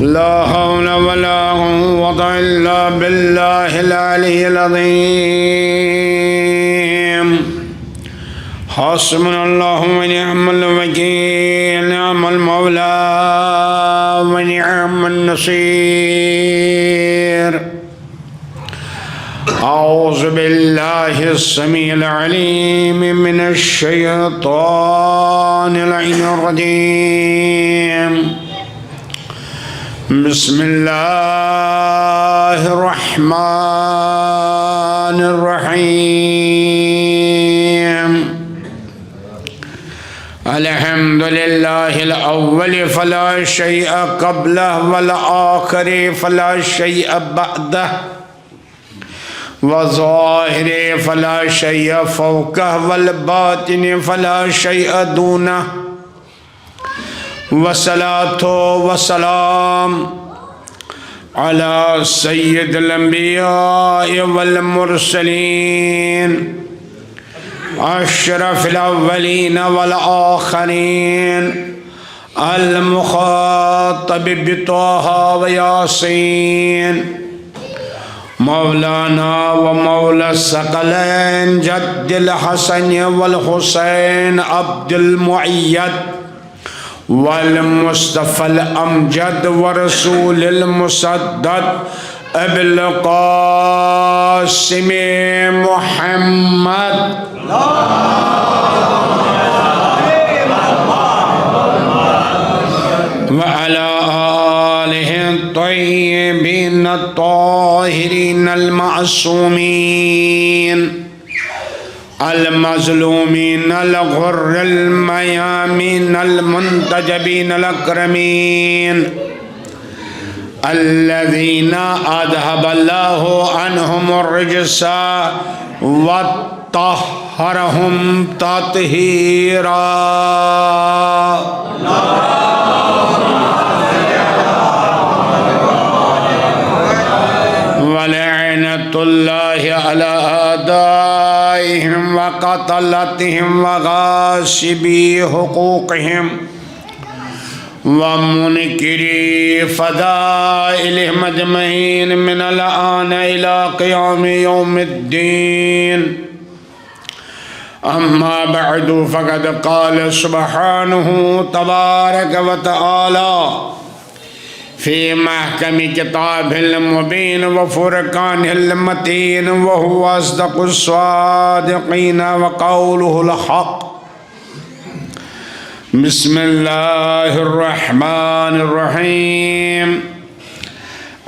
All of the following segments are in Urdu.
لا حول ولا قوة إلا بالله العلي العظيم. حسبنا الله ونعم الوكيل، نعم المولى ونعم النصير. أعوذ بالله السميع العليم من الشيطان اللعين الرجيم. بسم الله الرحمن الرحيم. الحمد لله الأول فلا شيء قبله، والآخر فلا شيء بعده، والظاهر فلا شيء فوقه، والباطن فلا شيء دونه. والصلاة والسلام على سيد الأنبياء والمرسلين، أشرف الأولين والآخرين، المخاطب بطه وياسين، مولانا ومولى الثقلين جد الحسن والحسين عبد المؤيد والمصطفى الأمجد ورسول المسدد أبي القاسم محمد وعلى آله الطيبين الطاهرين المعصومين المظلومين الغر الميامين المنتجبين الأكرمين، الذين أذهب الله عنهم الرجس وطهرهم تطهيرا. ولعنة الله على أعدائهم وقتلتهم وغاصبي حقوقهم ومنكري فضائلهم أجمعين من الآن إلى قيام يوم الدين. أما بعد، فقد قال سبحانه تبارك وتعالى في محكم كتابه المبين وفرقانه المتين، وهو أصدق الصادقين وقوله الحق. بسم الله الرحمن الرحيم.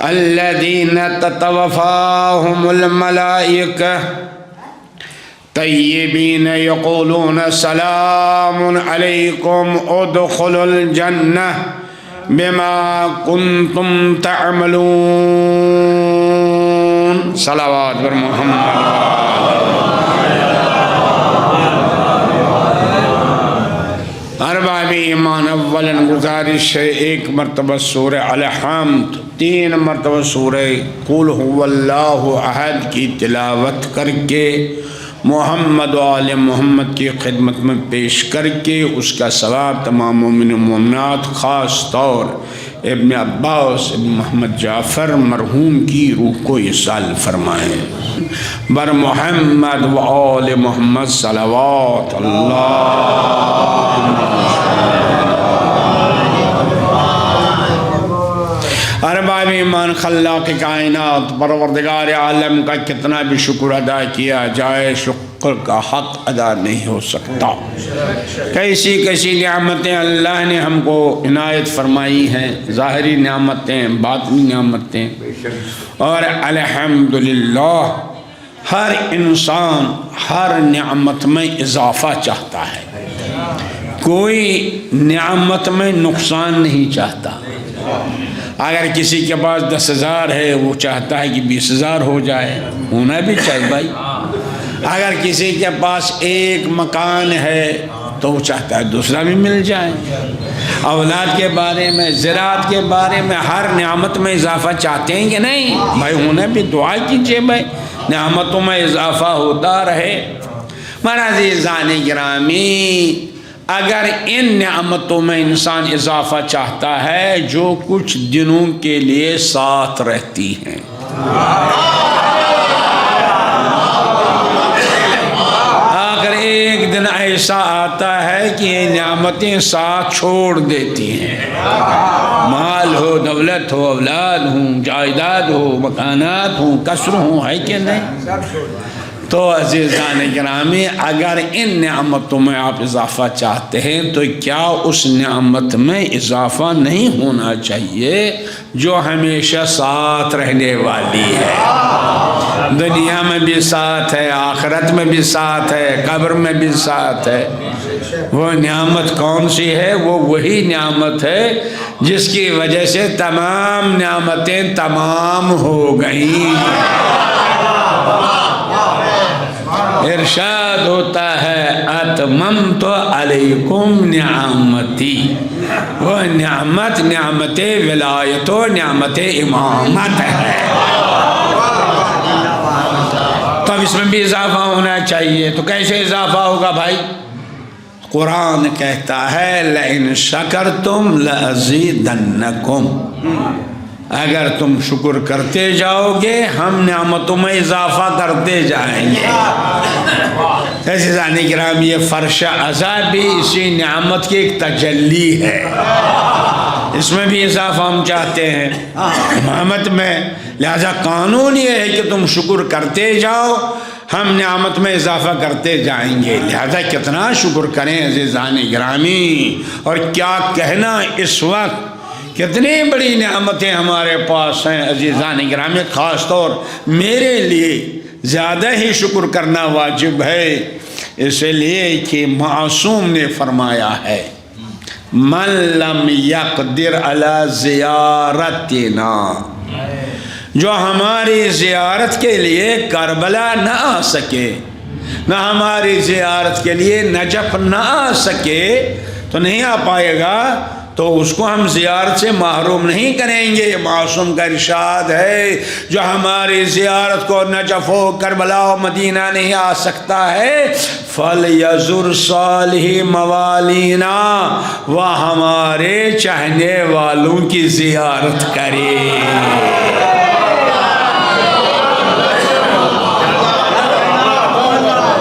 الذين تتوفاهم الملائكة طيبين يقولون سلام عليكم ادخلوا الجنة بما كنتم تعملون. صلوات بر محمد. ارباب ایمان، اولاً گزارش ہے ایک مرتبہ سورہ الحمد، 3 مرتبہ سورہ قل هو اللہ احد کی تلاوت کر کے محمد و آل محمد کی خدمت میں پیش کر کے اس کا ثواب تمام مومن و مومنات، خاص طور ابن عباس ابن محمد جعفر مرحوم کی روح کو ایصال فرمائیں. بر محمد و آل محمد صلوات اللہ. ارباب ایمان، خلاق کائنات پروردگار عالم کا کتنا بھی شکر ادا کیا جائے، شکر کا حق ادا نہیں ہو سکتا. کیسی کیسی نعمتیں اللہ نے ہم کو عنایت فرمائی ہیں، ظاہری نعمتیں، باطنی نعمتیں. اور الحمدللہ ہر انسان ہر نعمت میں اضافہ چاہتا ہے، کوئی نعمت میں نقصان نہیں چاہتا. اگر کسی کے پاس 10,000 ہے وہ چاہتا ہے کہ 20,000 ہو جائے، ہونا بھی چاہیے بھائی. اگر کسی کے پاس ایک مکان ہے تو وہ چاہتا ہے دوسرا بھی مل جائے. اولاد کے بارے میں، زراعت کے بارے میں، ہر نعمت میں اضافہ چاہتے ہیں کہ نہیں بھائی؟ ہونا بھی دعا کیجئے بھائی نعمتوں میں اضافہ ہوتا رہے. عزیزان گرامی، اگر ان نعمتوں میں انسان اضافہ چاہتا ہے جو کچھ دنوں کے لیے ساتھ رہتی ہیں، اگر ایک دن ایسا آتا ہے کہ یہ نعمتیں ساتھ چھوڑ دیتی ہیں، مال ہو، دولت ہو، اولاد ہوں، جائیداد ہو، مکانات ہوں، قصر ہوں، ہے کہ نہیں؟ تو عزیزان گرامی، اگر ان نعمتوں میں آپ اضافہ چاہتے ہیں تو کیا اس نعمت میں اضافہ نہیں ہونا چاہیے جو ہمیشہ ساتھ رہنے والی ہے؟ دنیا میں بھی ساتھ ہے، آخرت میں بھی ساتھ ہے، قبر میں بھی ساتھ ہے۔ وہ نعمت کون سی ہے؟ وہ وہی نعمت ہے جس کی وجہ سے تمام نعمتیں تمام ہو گئیں۔ ارشاد ہوتا ہے اتممت علیکم نعمتی، وہ نعمت نعمت ولایت و نعمت امامت ہے، تو اب اس میں بھی اضافہ ہونا چاہیے۔ تو کیسے اضافہ ہوگا بھائی؟ قرآن کہتا ہے لئن شکرتم لأزیدنکم، اگر تم شکر کرتے جاؤ گے ہم نعمتوں میں اضافہ کرتے جائیں گے۔ عزیزان کرام، یہ فرش عذاب بھی اسی نعمت کی ایک تجلی ہے، اس میں بھی اضافہ ہم چاہتے ہیں نعمت میں، لہذا قانون یہ ہے کہ تم شکر کرتے جاؤ، ہم نعمت میں اضافہ کرتے جائیں گے۔ لہذا کتنا شکر کریں عزیزان گرامی، اور کیا کہنا، اس وقت کتنی بڑی نعمتیں ہمارے پاس ہیں عزیزان گرامی۔ خاص طور میرے لیے زیادہ ہی شکر کرنا واجب ہے، اس لیے کہ معصوم نے فرمایا ہے من لم یقدر علی زیارتنا، جو ہماری زیارت کے لیے کربلا نہ آ سکے، نہ ہماری زیارت کے لیے نجف نہ آ سکے، تو نہیں آ پائے گا، تو اس کو ہم زیارت سے محروم نہیں کریں گے۔ یہ معصوم کا ارشاد ہے جو ہماری زیارت کو نجف و کربلا و مدینہ نہیں آ سکتا ہے فَلْيَزُرْ صَالِحِ مَوَالِينَا، وہ ہمارے چاہنے والوں کی زیارت کرے۔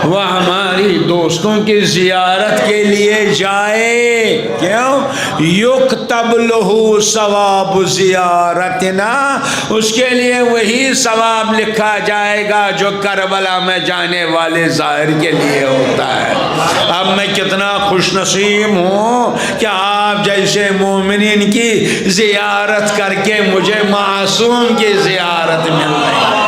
وہ ہماری دوستوں کی زیارت کے لیے جائے، کیوں؟ یُکتب لہو ثواب زیارتنا، اس کے لیے وہی ثواب لکھا جائے گا جو کربلا میں جانے والے زائر کے لیے ہوتا ہے۔ اب میں کتنا خوش نصیب ہوں کہ آپ جیسے مومنین کی زیارت کر کے مجھے معصوم کی زیارت مل رہی ہے،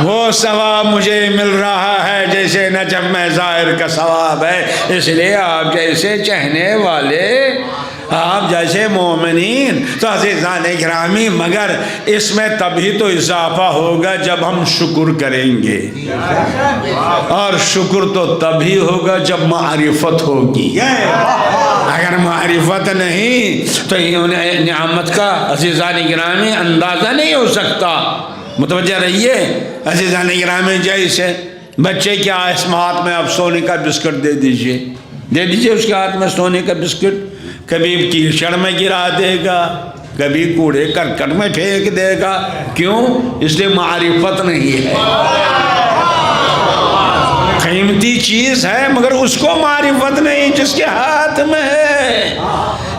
وہ ثواب مجھے مل رہا ہے جیسے نجف میں زائر کا ثواب ہے۔ اس لیے آپ جیسے چہنے والے، آپ جیسے مومنین، تو عزیزان گرامی مگر اس میں تبھی تو اضافہ ہوگا جب ہم شکر کریں گے، اور شکر تو تبھی ہوگا جب معرفت ہوگی۔ اگر معرفت نہیں تو نعمت کا عزیزان گرامی اندازہ نہیں ہو سکتا۔ متوجہ رہیے عزیزان گرامی، جیسے بچے کے ہاتھ میں اب سونے کا بسکٹ دے دیجئے اس کے ہاتھ میں سونے کا بسکٹ، کبھی کیچڑ میں گرا دے گا، کبھی کوڑے کرکٹ میں پھینک دے گا، کیوں؟ اس لیے معرفت نہیں ہے، قیمتی چیز ہے مگر اس کو معرفت نہیں جس کے ہاتھ میں ہے۔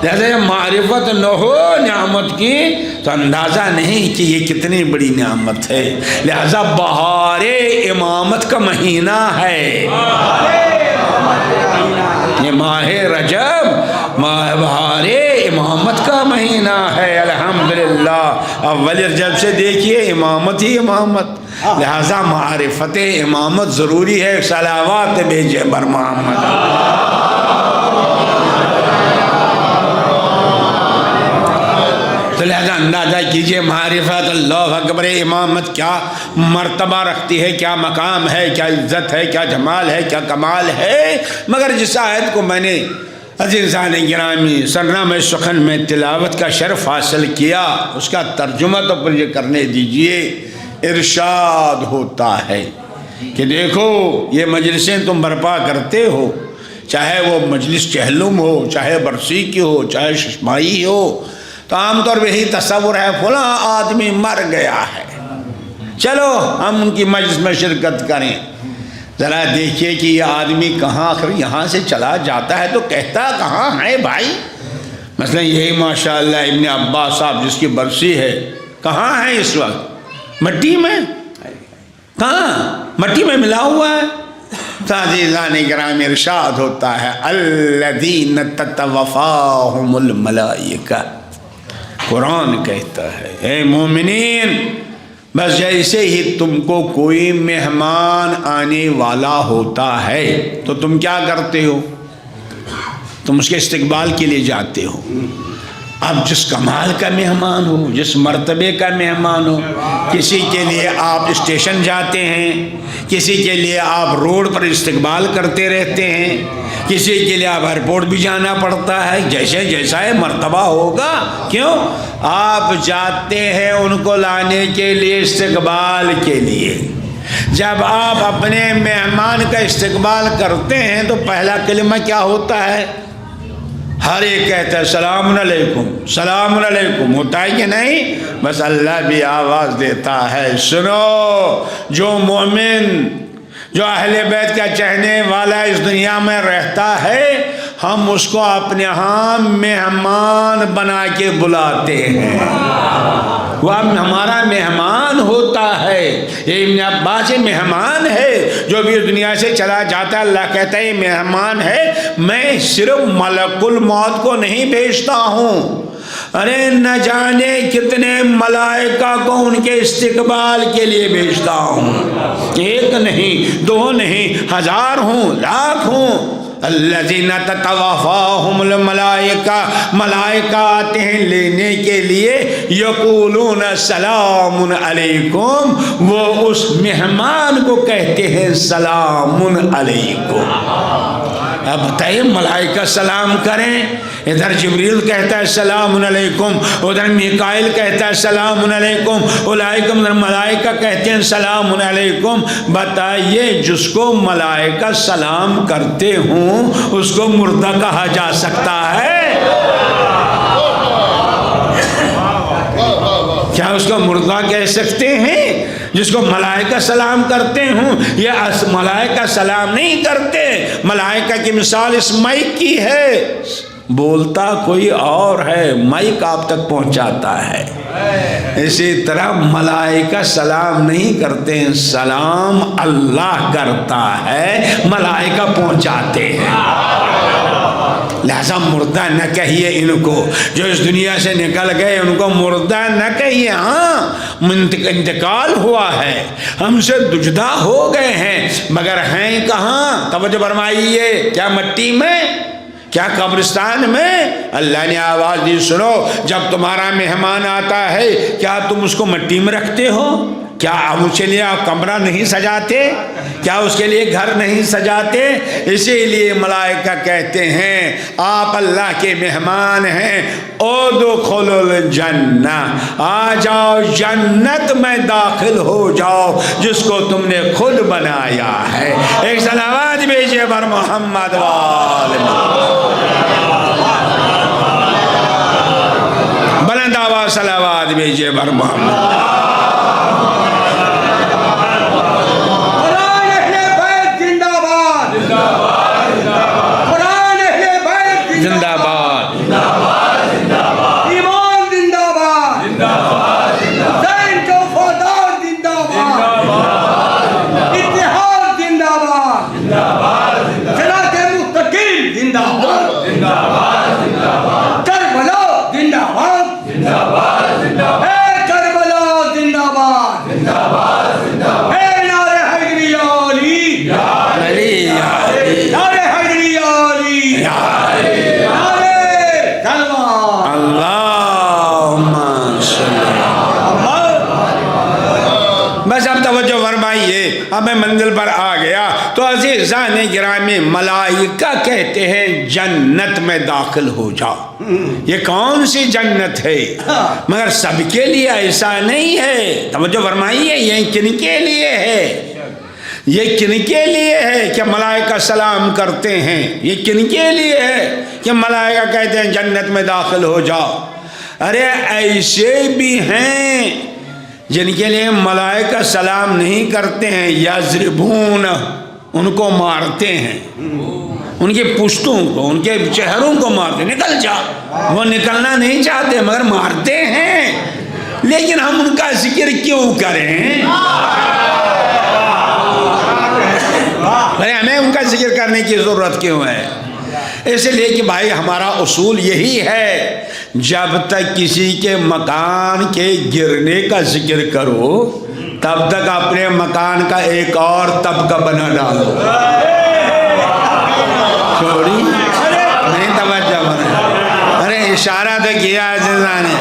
جیسے معرفت نہ ہو نعمت کی تو اندازہ نہیں کہ یہ کتنی بڑی نعمت ہے۔ لہذا بہار امامت کا مہینہ ہے، یہ ماہ رجب بہار امامت کا مہینہ ہے۔ الحمدللہ اول رجب سے دیکھیے امامت ہی امامت، لہذا معرفت امامت ضروری ہے۔ صلوات بھیجے بر محمد۔ تو لہذا اندازہ کیجئے معرفت اللہ اکبر امامت کیا مرتبہ رکھتی ہے، کیا مقام ہے، کیا عزت ہے، کیا جمال ہے، کیا کمال ہے۔ مگر جس آیت کو میں نے عزیزان گرامی سرنامہ سخن میں تلاوت کا شرف حاصل کیا، اس کا ترجمہ تو پر یہ کرنے دیجئے۔ ارشاد ہوتا ہے کہ دیکھو یہ مجلسیں تم برپا کرتے ہو، چاہے وہ مجلس چہلم ہو، چاہے برسی کی ہو، چاہے ششمائی ہو، تو عام طور پہ یہی تصور ہے فلاں آدمی مر گیا ہے، چلو ہم ان کی مجلس میں شرکت کریں۔ ذرا دیکھیے کہ یہ آدمی کہاں آخر یہاں سے چلا جاتا ہے تو کہتا کہاں ہے بھائی؟ مثلا یہی ماشاءاللہ ابن عباس صاحب جس کی برسی ہے، کہاں ہے اس وقت؟ مٹی میں؟ کہاں؟ مٹی میں ملا ہوا ہے۔ عزیزان کرام ارشاد ہوتا ہے الذین تتوفاہم الملائکہ، قرآن کہتا ہے اے مومنین، بس جیسے ہی تم کو کوئی مہمان آنے والا ہوتا ہے تو تم کیا کرتے ہو؟ تم اس کے استقبال کے لیے جاتے ہو۔ اب جس کمال کا مہمان ہو، جس مرتبے کا مہمان ہو، کسی کے لیے آپ اسٹیشن جاتے ہیں، کسی کے لیے آپ روڈ پر استقبال کرتے رہتے ہیں، کسی کے لیے آپ ایئرپورٹ بھی جانا پڑتا ہے، جیسے جیسا ہے مرتبہ ہوگا۔ کیوں؟ آپ جاتے ہیں ان کو لانے کے لیے، استقبال کے لیے۔ جب آپ اپنے مہمان کا استقبال کرتے ہیں تو پہلا کلمہ کیا ہوتا ہے؟ ہر ایک کہتا ہے سلام علیکم، سلام علیکم، ہوتا ہے کہ نہیں؟ بس اللہ بھی آواز دیتا ہے سنو، جو مومن، جو اہل بیت کا چاہنے والا اس دنیا میں رہتا ہے، ہم اس کو اپنے ہاں مہمان بنا کے بلاتے ہیں، وہ ہمارا مہمان ہوتا ہے۔ یہ ابن عباس مہمان ہے، جو بھی اس دنیا سے چلا جاتا ہے اللہ کہتا ہے یہ مہمان ہے، میں صرف ملک الموت کو نہیں بھیجتا ہوں، ارے نہ جانے کتنے ملائکہ کو ان کے استقبال کے لیے بھیجتا ہوں، ایک نہیں، دو نہیں، ہزار ہوں، لاکھ ہوں۔ الذین تتوفاہم الملائکہ، ملائکہ آتے ہیں لینے کے لیے، یقولون سلام علیکم، وہ اس مہمان کو کہتے ہیں سلام علیکم۔ اب بتائیے ملائکہ سلام کریں، ادھر جبریل کہتا ہے سلام علیکم، ادھر میکائیل کہتا ہے سلام علیکم، اولئکم ملائکہ کہتے ہیں سلام علیکم۔ بتائیے جس کو ملائکہ سلام کرتے ہوں اس کو مردہ کہا جا سکتا ہے؟ کیا اس کو مردہ کہہ سکتے ہیں؟ جس کو ملائکہ سلام کرتے ہوں، یہ ملائکہ سلام نہیں کرتے۔ ملائکہ کی مثال اس مائک کی ہے، بولتا کوئی اور ہے، مائک آپ تک پہنچاتا ہے۔ اسی طرح ملائکہ سلام نہیں کرتے ہیں، سلام اللہ کرتا ہے، ملائکہ پہنچاتے ہیں۔ لہذا مردہ نہ کہیے ان کو، جو اس دنیا سے نکل گئے ان کو مردہ نہ کہیے۔ ہاں انتقال ہوا ہے، ہم سے جدا ہو گئے ہیں، مگر ہیں کہاں؟ توجہ فرمائیے، کیا مٹی میں؟ کیا قبرستان میں؟ اللہ نے آواز دی سنو، جب تمہارا مہمان آتا ہے کیا تم اس کو مٹی میں رکھتے ہو؟ کیا اس کے لیے آپ کمرہ نہیں سجاتے؟ کیا اس کے لیے گھر نہیں سجاتے؟ اسی لیے ملائکہ کہتے ہیں آپ اللہ کے مہمان ہیں، ادخلوا الجنہ، آ جاؤ جنت میں داخل ہو جاؤ جس کو تم نے خود بنایا ہے۔ ایک صلوات بھیجیے بر محمد وآل بلند آواز صلوات بھیجیے بر محمد۔ زندہ باد، ایمان زندہ باد، ذہن کا وفادار زندہ باد، اتحاد زندہ باد، صراط مستقیم زندہ باد، کربلا زندہ باد، اے کربلا زندہ باد، اے نعرہ حیدری علی، نعرہ حیدری علی، بس اب توجہ فرمائیے، اب میں منزل پر آ گیا تو عزیزان گرامی ملائکہ کہتے ہیں جنت میں داخل ہو جاؤ۔ یہ کون سی جنت ہے؟ مگر سب کے لیے ایسا نہیں ہے، توجہ فرمائیے، یہ کن کے لیے ہے؟ یہ کن کے لیے ہے کہ ملائکہ سلام کرتے ہیں؟ یہ کن کے لیے ہے کہ ملائکہ کہتے ہیں جنت میں داخل ہو جاؤ؟ ارے ایسے بھی ہیں جن کے لیے ملائکہ سلام نہیں کرتے ہیں، یضربون، ان کو مارتے ہیں، ان کے پشتوں کو، ان کے چہروں کو مارتے ہیں، نکل جا، وہ نکلنا نہیں چاہتے مگر مارتے ہیں۔ لیکن ہم ان کا ذکر کیوں کریں؟ ہمیں ان کا ذکر کرنے کی ضرورت کیوں ہے؟ اس لیے کہ بھائی ہمارا اصول یہی ہے، جب تک کسی کے مکان کے گرنے کا ذکر کرو تب تک اپنے مکان کا ایک اور طبقہ بنا ڈالو۔ چھوڑی نہیں توجہ بنا، ارے اشارہ تو کیا عزیزاں نے،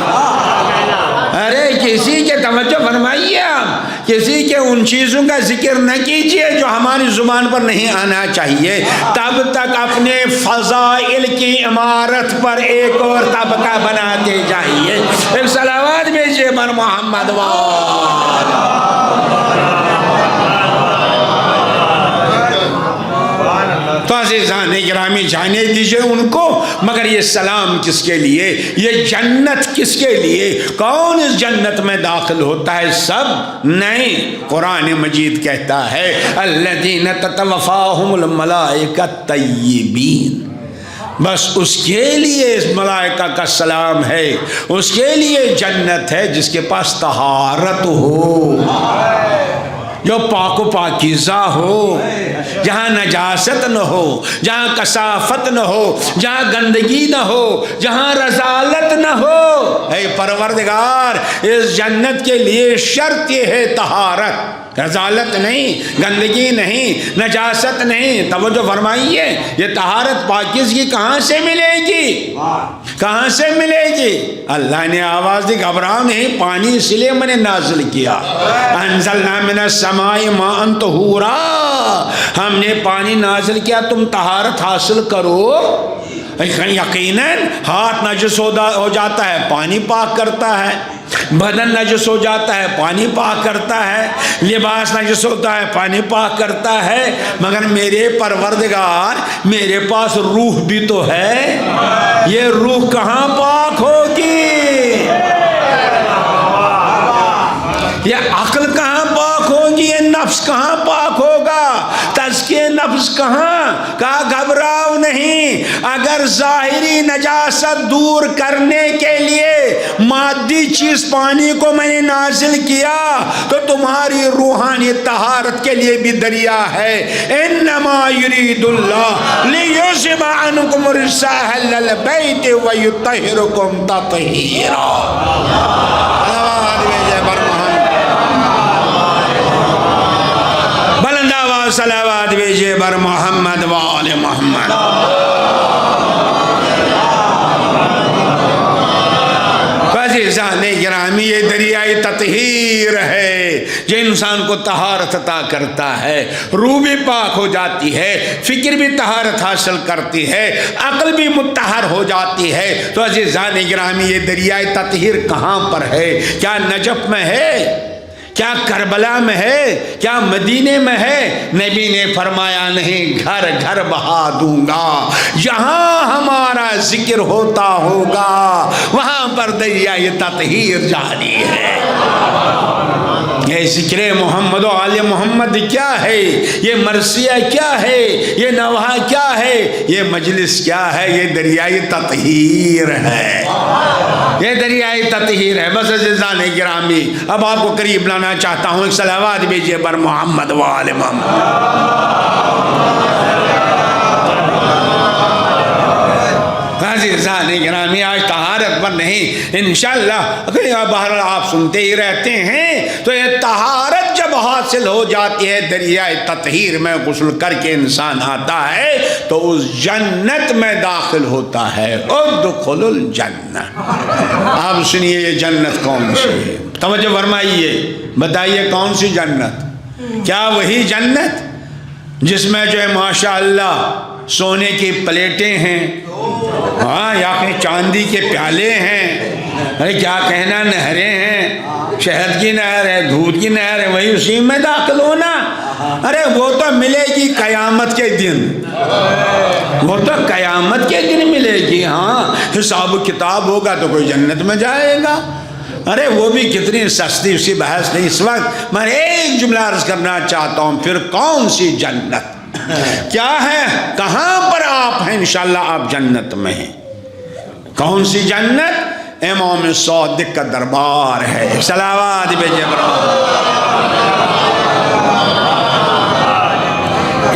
ارے کسی کے توجہ فرمائیے، آپ کسی کے ان چیزوں کا ذکر نہ کیجئے جو ہماری زبان پر نہیں آنا چاہیے، تب تک اپنے فضائل کی عمارت پر ایک اور طبقہ بناتے جائیے۔ ایک صلوات بھیجئے بر محمد تو عزیزان گرامی جانے دیجئے ان کو، مگر یہ سلام کس کے لیے، یہ جنت کس کے لیے، کون اس جنت میں داخل ہوتا ہے؟ سب نہیں، قرآن مجید کہتا ہے الذین تتوفاہم الملائکہ طیبین، بس اس کے لیے اس ملائکہ کا سلام ہے، اس کے لیے جنت ہے جس کے پاس طہارت ہو، جو پاک و پاکیزہ ہو، جہاں نجاست نہ ہو، جہاں کثافت نہ ہو، جہاں گندگی نہ ہو، جہاں رذالت نہ ہو۔ اے پروردگار، اس جنت کے لیے شرط یہ ہے طہارت، رذالت نہیں، گندگی نہیں، نجاست نہیں۔ توجہ فرمائیے، یہ طہارت پاکیزگی کہاں سے ملے گی؟ کہاں سے ملے گی؟ اللہ نے آواز دی، گھبراؤ نہیں، پانی اس لیے میں نے نازل کیا، انزلنا من السماء ماء طہورا، ہم نے پانی نازل کیا تم طہارت حاصل کرو۔ یقیناً ہاتھ نجس ہو جاتا ہے، پانی پاک کرتا ہے، بدن نجس ہو جاتا ہے، پانی پاک کرتا ہے، لباس نجس ہوتا ہے، پانی پاک کرتا ہے، مگر میرے پروردگار میرے پاس روح بھی تو ہے، یہ روح کہاں پاک ہوگی؟ یہ عقل کہاں پاک ہوگی؟ یہ نفس کہاں پاک ہوگا؟ تزکیہ نفس کہاں؟ کہا گھبراؤ نہیں، اگر ظاہری نجاست دور کرنے کے لیے مادی چیز پانی کو میں نے نازل کیا تو تمہاری روحانی طہارت کے لیے بھی دریا ہے۔ انما یرید اللہ لیذھب عنکم الرجس اہل البیت ویطہرکم تطہیرا۔ صلوات بھیجئے بر محمد و آل محمد۔ عزیزان گرامی، یہ دریائے تطہیر ہے جو انسان کو طہارت عطا کرتا ہے، روح بھی پاک ہو جاتی ہے، فکر بھی طہارت حاصل کرتی ہے، عقل بھی مطہر ہو جاتی ہے۔ تو عزیزان گرامی، یہ دریائے تطہیر کہاں پر ہے؟ کیا نجف میں ہے؟ کیا کربلا میں ہے؟ کیا مدینے میں ہے؟ نبی نے فرمایا نہیں، گھر گھر بہا دوں گا، جہاں ہمارا ذکر ہوتا ہوگا وہاں پر دریائے تطہیر جاری ہے۔ یہ ذکر محمد و آل محمد کیا ہے؟ یہ مرثیہ کیا ہے؟ یہ نوحہ کیا ہے؟ یہ مجلس کیا ہے؟ یہ دریائے تطہیر ہے، یہ دریائے تطہیر ہے۔ بس عزیزان گرامی، اب آپ کو قریب لانا چاہتا ہوں، ایک صلوات بھیجئے بر محمد و آل محمد۔ عزیزان گرامی، آج طہارت پر نہیں، انشاءاللہ بہرحال آپ سنتے ہی رہتے ہیں، تو یہ طہارت جب حاصل ہو جاتی ہے، دریائے تطہیر میں غسل کر کے انسان آتا ہے تو اس جنت میں داخل ہوتا ہے۔ ادخلوا الجنہ۔ آپ سنیے، یہ جنت کون سی ہے؟ توجہ فرمائیے، بتائیے کون سی جنت؟ کیا وہی جنت جس میں جو ہے ماشاءاللہ سونے کی پلیٹیں ہیں، ہاں، یا کہ چاندی کے پیالے ہیں، ارے کیا کہنا، نہریں ہیں، شہد کی نہر ہے، دودھ کی نہر ہے، وہی اسی میں داخل ہونا؟ ارے وہ تو ملے گی قیامت کے دن، وہ تو قیامت کے دن ملے گی. ہاں حساب و کتاب ہوگا تو کوئی جنت میں جائے گا. ارے وہ بھی کتنی سستی، اسی بحث نہیں. اس وقت میں ایک جملہ عرض کرنا چاہتا ہوں، پھر کون سی جنت کیا ہے، کہاں پر آپ ہیں؟ انشاءاللہ آپ جنت میں ہیں. کون سی جنت؟ امام صادق کا دربار ہے. صلوات بھیجئے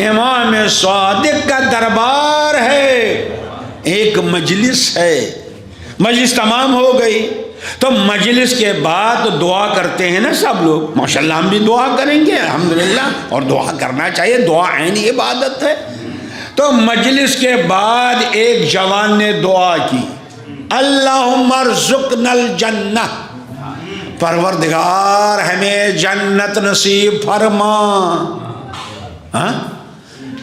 امام صادق کا دربار ہے. ایک مجلس ہے، مجلس تمام ہو گئی تو مجلس کے بعد دعا کرتے ہیں نا سب لوگ. ماشاءاللہ ہم بھی دعا کریں گے الحمدللہ، اور دعا کرنا چاہیے، دعا عین عبادت ہے. تو مجلس کے بعد ایک جوان نے دعا کی، اللہم ارزقنا الجنہ، پروردگار ہمیں جنت نصیب فرما.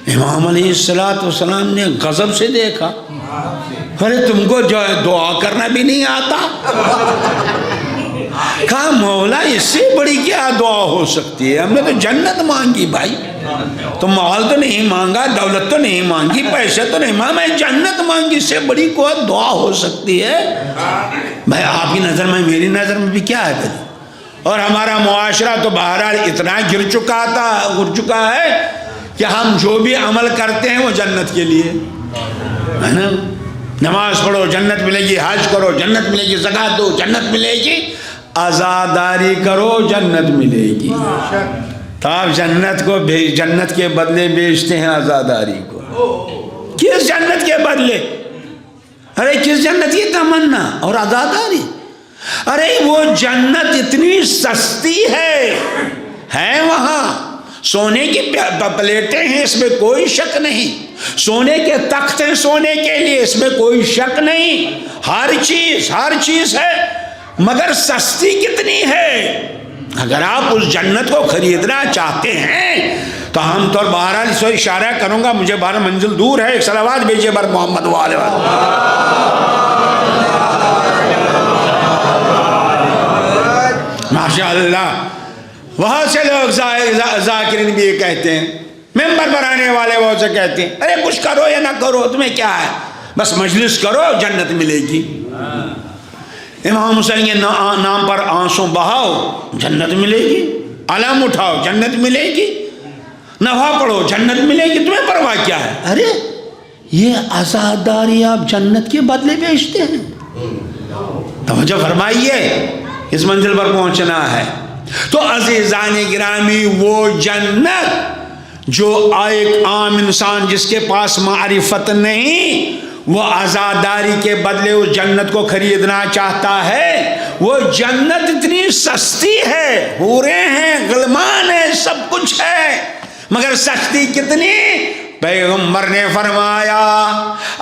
امام علیہ السلام نے غضب سے دیکھا، ارے تم کو جو ہے دعا کرنا بھی نہیں آتا؟ کہا مولا اس سے بڑی کیا دعا ہو سکتی ہے، ہم نے تو جنت مانگی بھائی. تو مال تو نہیں مانگا، دولت تو نہیں مانگی، پیسے تو نہیں مانگا، میں جنت مانگی، اس سے بڑی کوئی دعا ہو سکتی ہے؟ بھائی آپ کی نظر میں میری نظر میں بھی کیا ہے پھر؟ اور ہمارا معاشرہ تو بہرحال اتنا گر چکا ہے کہ ہم جو بھی عمل کرتے ہیں وہ جنت کے لیے ہے نا. نماز پڑھو جنت ملے گی، حج کرو جنت ملے گی، زکات دو جنت ملے گی، عزاداری کرو جنت ملے گی. تو آپ جنت کے بدلے بیچتے ہیں عزاداری کو. کس جنت کے بدلے؟ ارے کس جنت کی تمنا اور عزاداری؟ ارے وہ جنت اتنی سستی ہے وہاں. سونے کی پلیٹیں ہیں، اس میں کوئی شک نہیں. سونے کے تخت ہیں سونے کے لیے، اس میں کوئی شک نہیں. ہر چیز ہے، مگر سستی کتنی ہے. اگر آپ اس جنت کو خریدنا چاہتے ہیں تو ہم تو بہرحال اس وقت اشارہ کروں گا، مجھے 12 منزل دور ہے. ایک صلوات بھیجئے بر محمد والے ماشاءاللہ. وہاں سے لوگ ذاکرین بھی یہ کہتے ہیں، ممبر پر آنے والے وہ سے کہتے ہیں، ارے کچھ کرو یا نہ کرو تمہیں کیا ہے، بس مجلس کرو جنت ملے گی. امام حسین کے نام پر آنسو بہاؤ جنت ملے گی، علم اٹھاؤ جنت ملے گی، نفع پڑھو جنت ملے گی، تمہیں پرواہ کیا ہے؟ ارے یہ عزاداری آپ جنت کے بدلے بیچتے ہیں. توجہ فرمائیے، اس منزل پر پہنچنا ہے. تو عزیزان گرامی، وہ جنت جو ایک عام انسان جس کے پاس معرفت نہیں، وہ عزاداری کے بدلے اس جنت کو خریدنا چاہتا ہے. وہ جنت اتنی سستی ہے، حوریں ہیں، غلمان ہیں، سب کچھ ہے، مگر سستی کتنی؟ پیغمبر نے فرمایا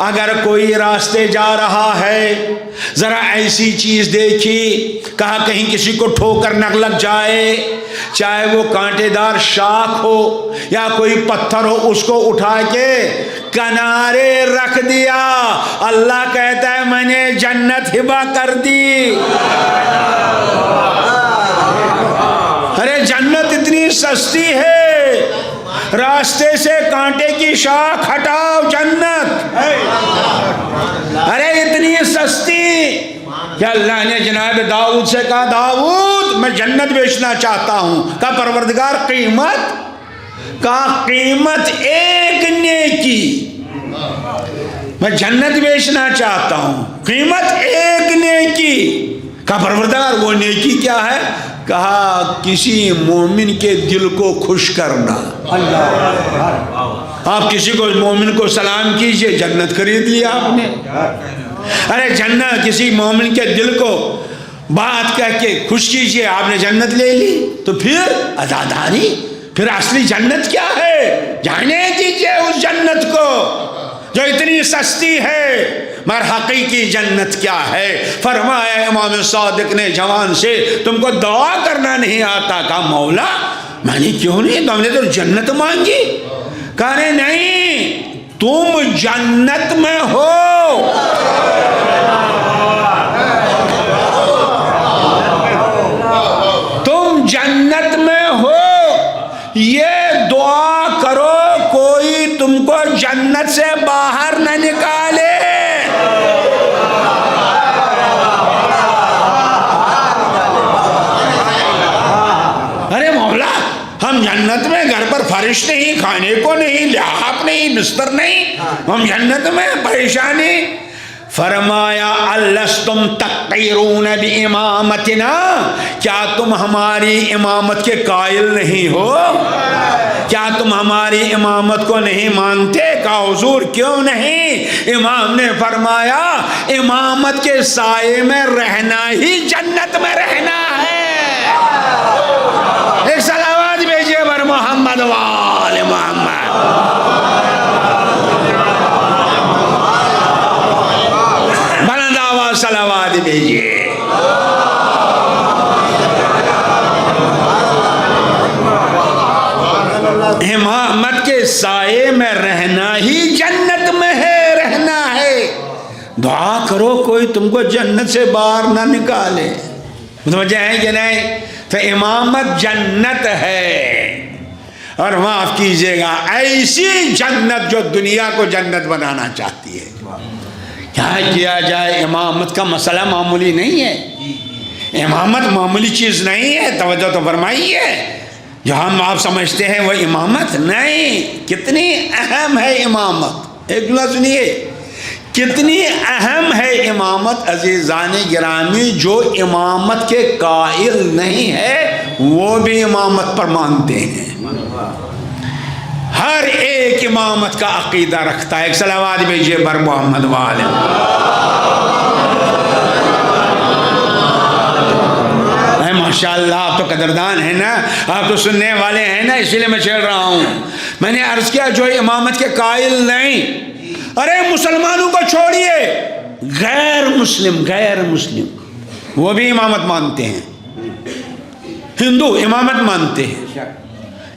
اگر کوئی راستے جا رہا ہے، ذرا ایسی چیز دیکھی، کہا کہیں کسی کو ٹھوکر نہ لگ جائے، چاہے وہ کانٹے دار شاخ ہو یا کوئی پتھر ہو، اس کو اٹھا کے کنارے رکھ دیا، اللہ کہتا ہے میں نے جنت ہبہ کر دی. ارے جنت اتنی سستی ہے، راستے سے کانٹے کی شاخ ہٹاؤ جنت. ارے اتنی سستی کہ اللہ نے جناب داؤد سے کہا داؤد میں جنت بیچنا چاہتا ہوں. کہا پروردگار قیمت؟ کہا قیمت ایک نیکی. میں جنت بیچنا چاہتا ہوں، قیمت ایک نیکی. کہا پروردگار وہ نیکی کیا ہے؟ کہا کسی مومن کے دل کو خوش کرنا. آپ کسی کو مومن کو سلام کیجئے، جنت خرید لیا آپ نے. ارے جنت کسی مومن کے دل کو بات کہہ کے خوش کیجئے، آپ نے جنت لے لی. تو پھر عزاداری، پھر اصلی جنت کیا ہے؟ جانے دیجئے اس جنت کو جو اتنی سستی ہے، مگر حقیقی جنت کیا ہے؟ فرمایا امام صادق نے جوان سے تم کو دعا کرنا نہیں آتا؟ کہا مولا میں نے کیوں نہیں، تم نے تو جنت مانگی. کہا نہیں، تم جنت میں ہو. تم جنت میں ہو، یہ بارش نہیں، کھانے کو نہیں، لحاف نہیں، بستر نہیں، ہم جنت میں پریشانی. فرمایا الستم تقیرون بامامتنا، کیا تم ہماری امامت کے قائل نہیں ہو؟ کیا تم ہماری امامت کو نہیں مانتے؟ کہا حضور کیوں نہیں؟ امام نے فرمایا امامت کے سائے میں رہنا ہی جنت میں رہنا ہے. ایک صلوات بھیجیے بر محمد وآل محمد. بلند آواز صلوات بھیجیے. امامت کے سائے میں رہنا ہی جنت میں ہے، رہنا ہے. دعا کرو کوئی تم کو جنت سے باہر نہ نکالے. متوجہ ہے کہ نہیں؟ تو امامت جنت ہے. اور معاف کیجئے گا ایسی جنت جو دنیا کو جنت بنانا چاہتی ہے. کیا کیا جائے؟ امامت کا مسئلہ معمولی نہیں ہے. امامت معمولی چیز نہیں ہے. توجہ تو فرمائیے. جو ہم آپ سمجھتے ہیں وہ امامت نہیں. کتنی اہم ہے امامت. ایک جملہ سنیے، کتنی اہم ہے امامت. عزیزان گرامی، جو امامت کے قائل نہیں ہے وہ بھی امامت پر مانتے ہیں. ہر ایک امامت کا عقیدہ رکھتا ہے. ایک صلوات بھیجیے بر محمد وآلہ. ماشاءاللہ آپ تو قدردان ہیں نا، آپ تو سننے والے ہیں نا، اسی لیے میں چھیڑ رہا ہوں. میں نے عرض کیا جو امامت کے قائل نہیں. ارے مسلمانوں کو چھوڑیے، غیر مسلم وہ بھی امامت مانتے ہیں. ہندو امامت مانتے ہیں،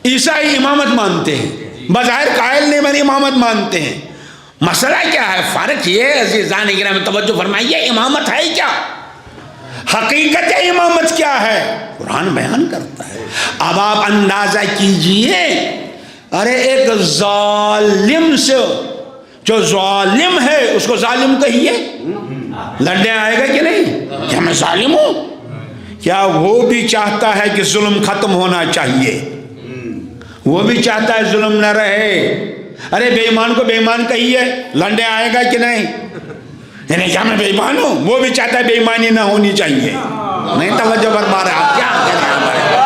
عیسائی امامت مانتے ہیں، بظاہر قائل نہیں بنی امامت مانتے ہیں. مسئلہ کیا ہے؟ فرق یہ ہے عزیزان گرامی، توجہ فرمائیے، امامت ہے کیا؟ حقیقت امامت کیا ہے؟ قرآن بیان کرتا ہے. اب آپ اندازہ کیجئے، ارے ایک ظالم سے، جو ظالم ہے اس کو ظالم کہیے، لڑنے آئے گا کہ نہیں؟ کیا میں ظالم ہوں؟ کیا وہ بھی چاہتا ہے کہ ظلم ختم ہونا چاہیے؟ وہ بھی چاہتا ہے ظلم نہ رہے. ارے بے ایمان کو بے ایمان کہیے، لڑنے آئے گا کہ نہیں؟ یعنی کیا میں بے ایمان ہوں؟ وہ بھی چاہتا ہے بے ایمانی نہ ہونی چاہیے. نہیں توجہ برباد ہے. آپ کیا کہہ رہے ہیں؟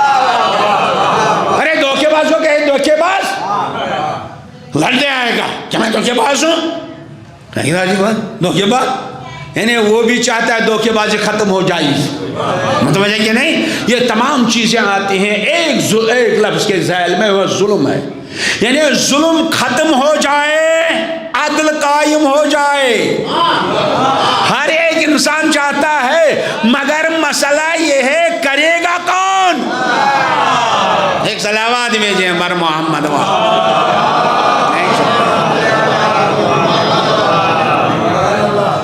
ارے دھوکے باز کو کہے دھوکے باز، لڑنے آئے گا. کیا میں دھوکے باز ہوں؟ کہیں راجی بات دھوکے باز، یعنی وہ بھی چاہتا ہے دھوکے بازی ختم ہو جائے. متوجہ کہ نہیں؟ یہ تمام چیزیں آتی ہیں ایک لفظ کے ذیل میں، وہ ظلم ہے. یعنی ظلم ختم ہو جائے، عدل قائم ہو جائے. ہر ایک انسان چاہتا ہے، مگر مسئلہ یہ ہے کرے گا کون؟ ایک صلوات بھیجیں بر محمد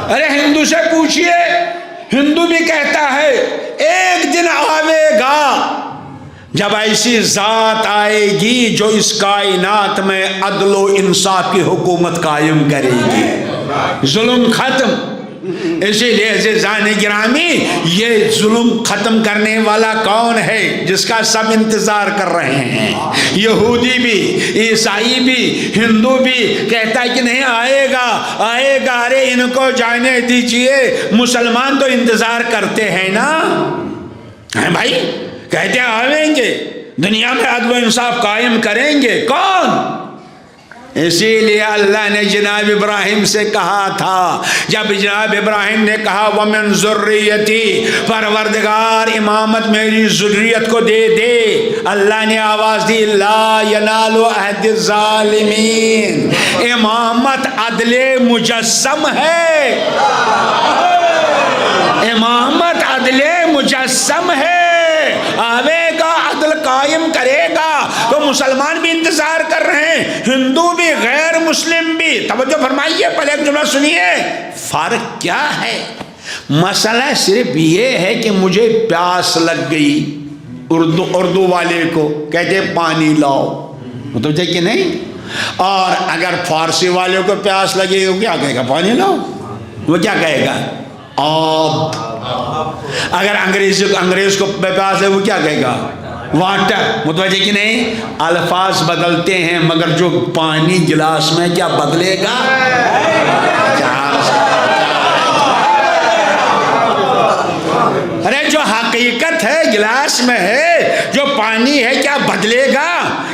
ارے ہندو سے پوچھئے، ہندو بھی کہتا ہے ایک دن آئے گا جب ایسی ذات آئے گی جو اس کائنات میں عدل و انصاف کی حکومت قائم کرے گی. ظلم ختم. اسی لیے عزیزان گرامی، یہ ظلم ختم کرنے والا کون ہے جس کا سب انتظار کر رہے ہیں؟ یہودی بھی، عیسائی بھی، ہندو بھی کہتا ہے کہ نہیں آئے گا آئے گا. ارے ان کو جانے دیجئے، مسلمان تو انتظار کرتے ہیں نا بھائی. کہتے ہیں آئیں گے، دنیا میں عدل و انصاف قائم کریں گے. کون؟ اسی لیے اللہ نے جناب ابراہیم سے کہا تھا، جب جناب ابراہیم نے کہا وَمِن ذُرِّيَّتِي، پروردگار امامت میری ذریت کو دے دے. اللہ نے آواز دی لا ینال عہد الظالمین. امامت عدل مجسم ہے، امامت عدل مجسم ہے. آوے گا، عدل قائم کرے گا. تو مسلمان بھی انتظار کر رہے ہیں، ہندو بھی، غیر مسلم بھی. توجہ فرمائیے، پہلے ایک جملہ سنیے. فرق کیا ہے؟ مسئلہ صرف یہ ہے کہ مجھے پیاس لگ گئی. اردو والے کو کہتے پانی لاؤ، مطلب کہ نہیں. اور اگر فارسی والے کو پیاس لگے گا کیا کہے گا؟ پانی لاؤ. وہ کیا کہے گا؟ آب. اگر انگریز کو پیاس ہے وہ کیا کہے گا؟ واٹر، متوجہ کہ نہیں؟ الفاظ بدلتے ہیں مگر جو پانی گلاس میں کیا بدلے گا؟ ارے جو حقیقت ہے گلاس میں ہے، جو پانی ہے، کیا بدلے گا؟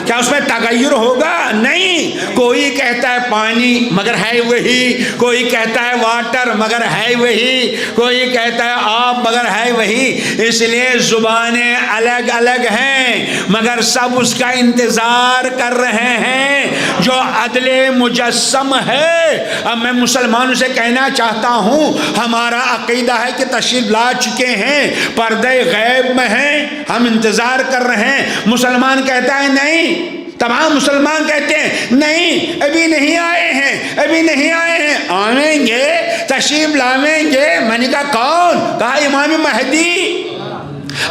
کیا اس میں تغیر ہوگا؟ نہیں۔ کوئی کہتا ہے پانی مگر ہے وہی، کوئی کہتا ہے واٹر مگر ہے وہی، کوئی کہتا ہے آب مگر ہے وہی۔ اس لیے زبانیں الگ الگ ہیں مگر سب اس کا انتظار کر رہے ہیں جو عدل مجسم ہے۔ اب میں مسلمانوں سے کہنا چاہتا ہوں، ہمارا عقیدہ ہے کہ تشریف لا چکے ہیں، پردے غیب میں ہیں، ہم انتظار کر رہے ہیں۔ مسلمان کہتا ہے نہیں، تمام مسلمان کہتے ہیں نہیں، ابھی نہیں آئے ہیں، ابھی نہیں آئے ہیں، آئیں گے، تشریف لاویں گے۔ میں نے کہا کون؟ کہا امام مہدی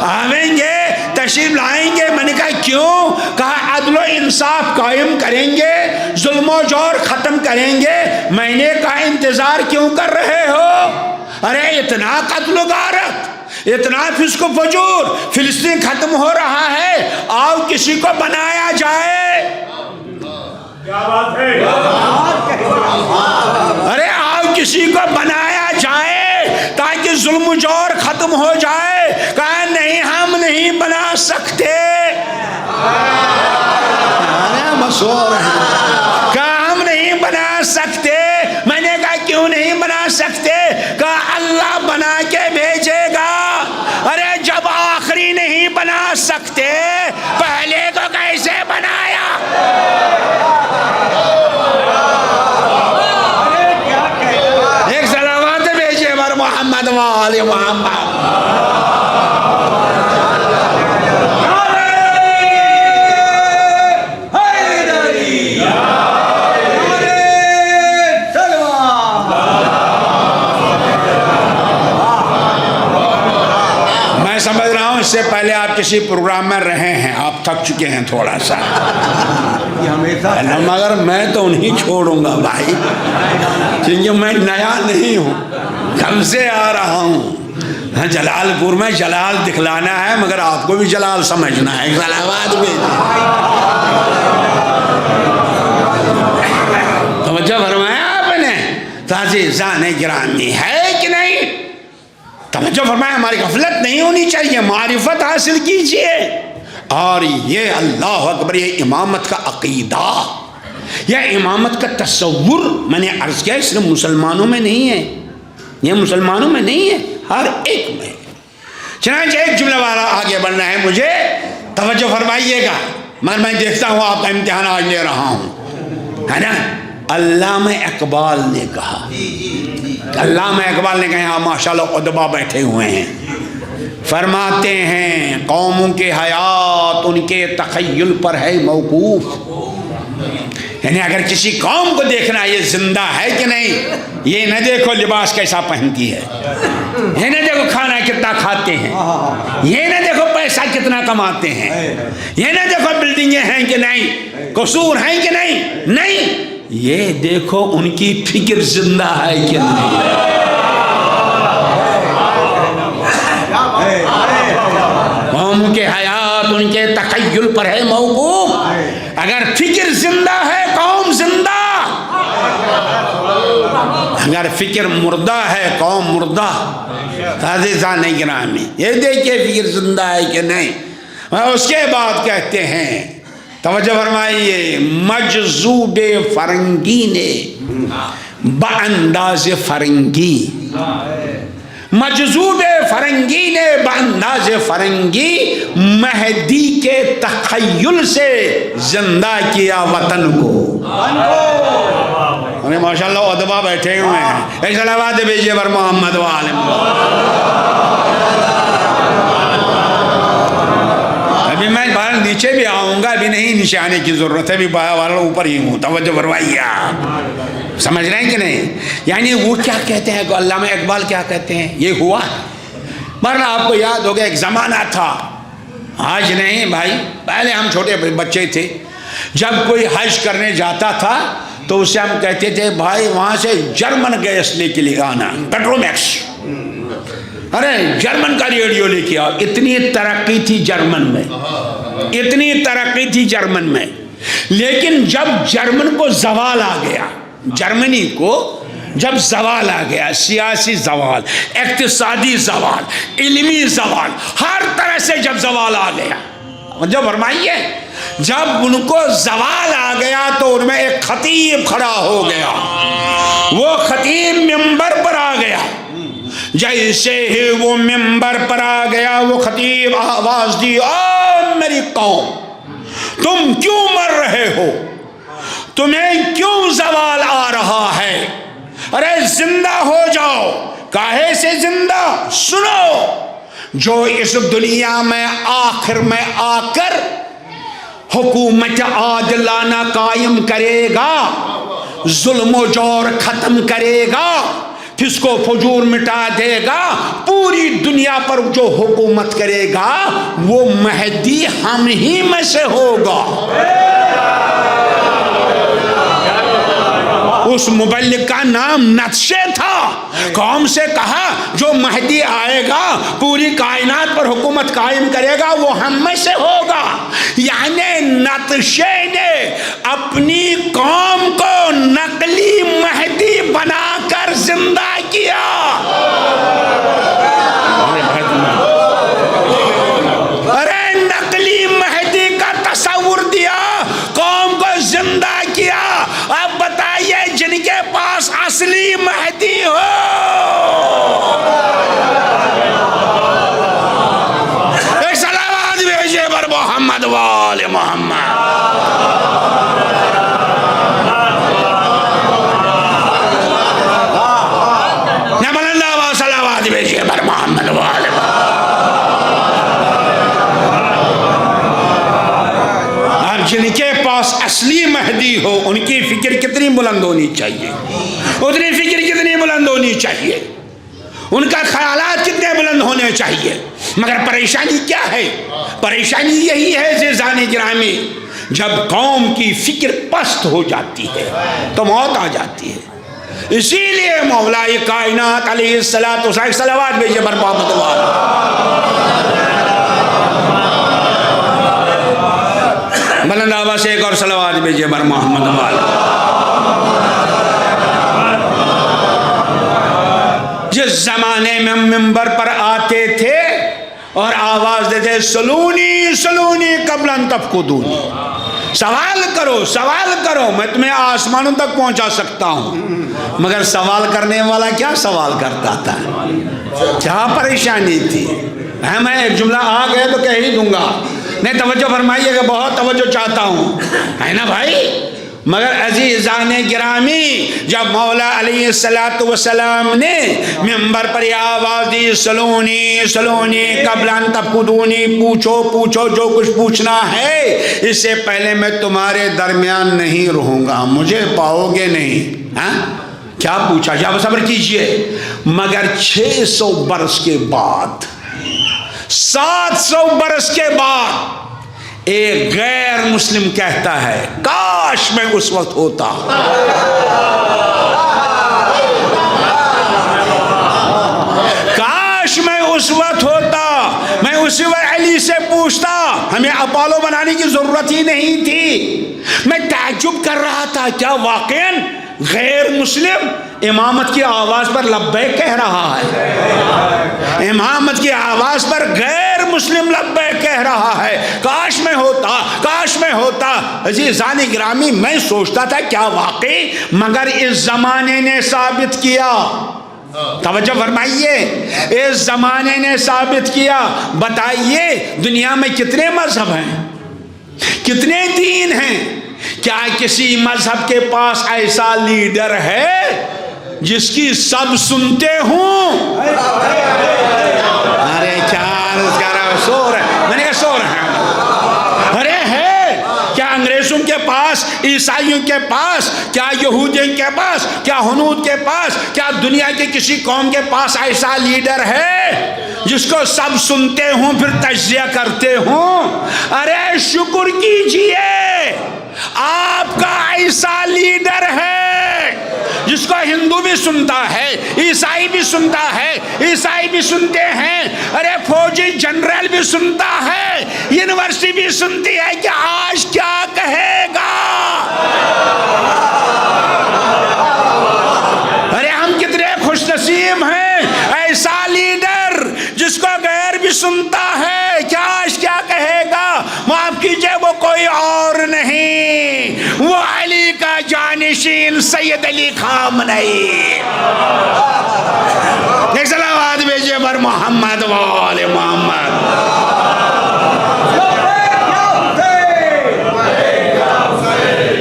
آئیں گے، تشریف لائیں گے۔ میں نے کہا کیوں؟ کہا عدل و انصاف قائم کریں گے، ظلم و جور ختم کریں گے۔ میں نے کہا انتظار کیوں کر رہے ہو؟ ارے اتنا قتل و غارت، اتنا فسق و فجور، فلسطین ختم ہو رہا ہے، آؤ کسی کو بنایا جائے۔ کیا بات ہے؟ ارے آؤ کسی کو بنایا جائے تاکہ ظلم و جور ختم ہو جائے۔ کہا نہیں، ہم نہیں بنا سکتے۔ کہا ہم نہیں بنا سکتے۔ میں نے کہا کیوں نہیں بنا سکتے؟ کہا اللہ بنا کے بھیجے گا۔ ارے جب آخری نہیں بنا سکتے پہلے کو کیسے بنایا؟ ایک صلوات بھیجے بر محمد و آل محمد۔ سمجھ رہا ہوں اس سے پہلے آپ کسی پروگرام میں رہے ہیں، آپ تھک چکے ہیں تھوڑا سا، مگر میں تو نہیں چھوڑوں گا بھائی، کیونکہ میں نیا نہیں ہوں، کل سے آ رہا ہوں۔ جلال پور میں جلال دکھلانا ہے مگر آپ کو بھی جلال سمجھنا ہے۔ صلوات بھی توجہ فرمایا آپ نے؟ عزیزان گرامی ہے کہ نہیں؟ توجہ فرمایا، ہماری غفلت نہیں ہونی چاہیے، معرفت حاصل کیجئے۔ اور یہ اللہ اکبر، یہ امامت کا عقیدہ، یہ امامت کا تصور میں نے عرض کیا، صرف مسلمانوں میں نہیں ہے، یہ مسلمانوں میں نہیں ہے، ہر ایک میں۔ چنانچہ ایک جملہ والا آگے بڑھنا ہے مجھے، توجہ فرمائیے گا، مگر میں دیکھتا ہوں آپ کا امتحان آج لے رہا ہوں، ہے نا؟ علامہ اقبال نے کہا، علامہ اقبال نے کہا، ماشاءاللہ ادبا بیٹھے ہوئے ہیں، فرماتے ہیں قوموں کے حیات ان کے تخیل پر ہے موقوف۔ یعنی اگر کسی قوم کو دیکھنا یہ زندہ ہے کہ نہیں، یہ نہ دیکھو لباس کیسا پہنتی ہے، یہ نہ دیکھو کھانا کتنا کھاتے ہیں، یہ نہ دیکھو پیسہ کتنا کماتے ہیں، یہ نہ دیکھو بلڈنگیں ہیں کہ نہیں، قصور ہیں کہ نہیں، نہیں، یہ دیکھو ان کی فکر زندہ ہے کہ نہیں۔ قوم کے حیات ان کے تخیل پر ہے موقوف، اگر فکر زندہ ہے قوم زندہ، اگر فکر مردہ ہے قوم مردہ۔ عزیزان گرامی، یہ دیکھیے فکر زندہ ہے کہ نہیں۔ اس کے بعد کہتے ہیں، توجہ فرمائیے، مجذوب فرنگی نے بانداز فرنگی، مجذوب فرنگی نے بانداز فرنگی مہدی کے تخیل سے زندہ کیا وطن کو۔ ماشاءاللہ ادبا بیٹھے ہوئے ہیں، ایک صلوات بھیجیے بر محمد و آل ابھی میں باہر نیچے بھی آؤں گا، ابھی نہیں نیچے آنے کی ضرورت ہے، ابھی باہر اوپر ہی ہوں، توجہ فرمائیے آپ، سمجھ رہے ہیں کہ نہیں؟ یعنی وہ کیا کہتے ہیں، علامہ اقبال کیا کہتے ہیں، یہ ہوا۔ مرنا آپ کو یاد ہوگا ایک زمانہ تھا، آج نہیں بھائی، پہلے ہم چھوٹے بچے تھے، جب کوئی حج کرنے جاتا تھا تو اسے ہم کہتے تھے بھائی وہاں سے جرمن گیس لے کے لے آنا، پیٹرومیکس، ارے جرمن کا ریڈیو لے کے آؤ. اتنی ترقی تھی جرمن میں, اتنی ترقی تھی جرمن میں, لیکن جب جرمن کو زوال آ گیا, جرمنی کو جب زوال آ گیا, سیاسی زوال, اقتصادی زوال, علمی زوال, ہر طرح سے جب زوال آ گیا, جو فرمائیے جب ان کو زوال آ گیا تو ان میں ایک خطیب کھڑا ہو گیا. وہ خطیب ممبر پر آ گیا. جیسے ہی وہ ممبر پر آ گیا, وہ خطیب آواز دی, او میری قوم, تم کیوں مر رہے ہو, تمہیں کیوں زوال آ رہا ہے, ارے زندہ ہو جاؤ. کاہے سے زندہ؟ سنو, جو اس دنیا میں آخر میں آ کر حکومت عادلانہ قائم کرے گا, ظلم و جور ختم کرے گا, فسق و فجور مٹا دے گا, پوری دنیا پر جو حکومت کرے گا وہ مہدی ہم ہی میں سے ہوگا. اس مبلغ کا نام نتشے تھا. قوم سے کہا جو مہدی آئے گا پوری کائنات پر حکومت قائم کرے گا وہ ہم میں سے ہوگا. یعنی نتشے نے اپنی قوم کو نقلی مہدی بنا کر زندہ کیا. ارے نقلی مہدی کا تصور دیا, قوم کو زندہ کیا. اب بتائیے جن کے پاس اصلی مہدی ہو, ایک صلوات بھیجیے پر محمد وآل محمد. نبل اللہ و صلوات بھیجیے پر محمد وآل محمد. اب جن کے پاس اصلی مہدی ہو ان کی فکر کتنی بلند ہونی چاہیے, اتنی فکر کتنی بلند ہونی چاہیے, ان کا خیالات کتنے بلند ہونے چاہیے. مگر پریشانی کیا ہے؟ پریشانی یہی ہے عزیزان گرامی, جب قوم کی فکر پست ہو جاتی ہے تو موت آ جاتی ہے. اسی لیے مولا کائنات علیہ الصلوۃ والسلام, صلوات بھیجیے بر محمد بلند آواز سے ایک اور صلوات بھیجیے بر محمد وآل. جس زمانے میں ممبر پر آتے تھے اور آواز دیتے سلونی سلونی قبل ان تفقدونی, سوال کرو سوال کرو, میں تمہیں آسمانوں تک پہنچا سکتا ہوں. مگر سوال کرنے والا کیا سوال کرتا تھا, کیا پریشانی تھی. میں ایک جملہ آ گئے تو کہہ ہی دوں گا, نہیں توجہ فرمائیے گا, بہت توجہ چاہتا ہوں, ہے نا بھائی. مگر عزیزان گرامی جب مولا علیہ الصلوۃ والسلام نے ممبر پر یہ آواز دی سلونی سلونی قبل ان تفقدونی, پوچھو پوچھو جو کچھ پوچھنا ہے, اس سے پہلے میں تمہارے درمیان نہیں رہوں گا, مجھے پاؤ گے نہیں. ہاں کیا پوچھا, جب صبر کیجئے. مگر 600 برس کے بعد, 700 برس کے بعد ایک غیر مسلم کہتا ہے کاش میں اس وقت ہوتا. کاش میں اس وقت ہوتا, میں اسی وقت علی سے پوچھتا, ہمیں اپولو بنانے کی ضرورت ہی نہیں تھی. میں تعجب کر رہا تھا, کیا واقعاً غیر مسلم امامت کی آواز پر لبیک کہہ رہا ہے, امامت کی آواز پر غیر مسلم لبیک کہہ رہا ہے. کاش میں ہوتا, کاش میں ہوتا. عزیزان گرامی میں سوچتا تھا کیا واقعی, مگر اس زمانے نے ثابت کیا, توجہ فرمائیے, اس زمانے نے ثابت کیا. بتائیے دنیا میں کتنے مذہب ہیں, کتنے دین ہیں, کیا کسی مذہب کے پاس ایسا لیڈر ہے جس کی سب سنتے ہوں؟ ارے چار سو رہے, میں نے کہا سو رہے ہیں. ارے ہے کیا انگریزوں کے پاس, عیسائیوں کے پاس, کیا یہودیوں کے پاس, کیا ہنود کے پاس, کیا دنیا کے کسی قوم کے پاس ایسا لیڈر ہے جس کو سب سنتے ہوں پھر تجزیہ کرتے ہوں؟ ارے شکر کیجئے, آپ کا ایسا لیڈر ہے جس کو ہندو بھی سنتا ہے، عیسائی بھی سنتا ہے، عیسائی بھی سنتے ہیں، ارے فوجی جنرل بھی سنتا ہے، یونیورسٹی بھی سنتی ہے کہ آج کیا کہے گا۔ ارے ہم کتنے خوش نصیب ہیں، ایسا لیڈر جس کو غیر بھی سنتا ہے کہ آج کیا کہے گا۔ معاف کیجئے، وہ کوئی اور نہیں، وہ علی کا جانشین سید علی خامنئی۔ ایک صلوات بھیجئے بر محمد و آل محمد۔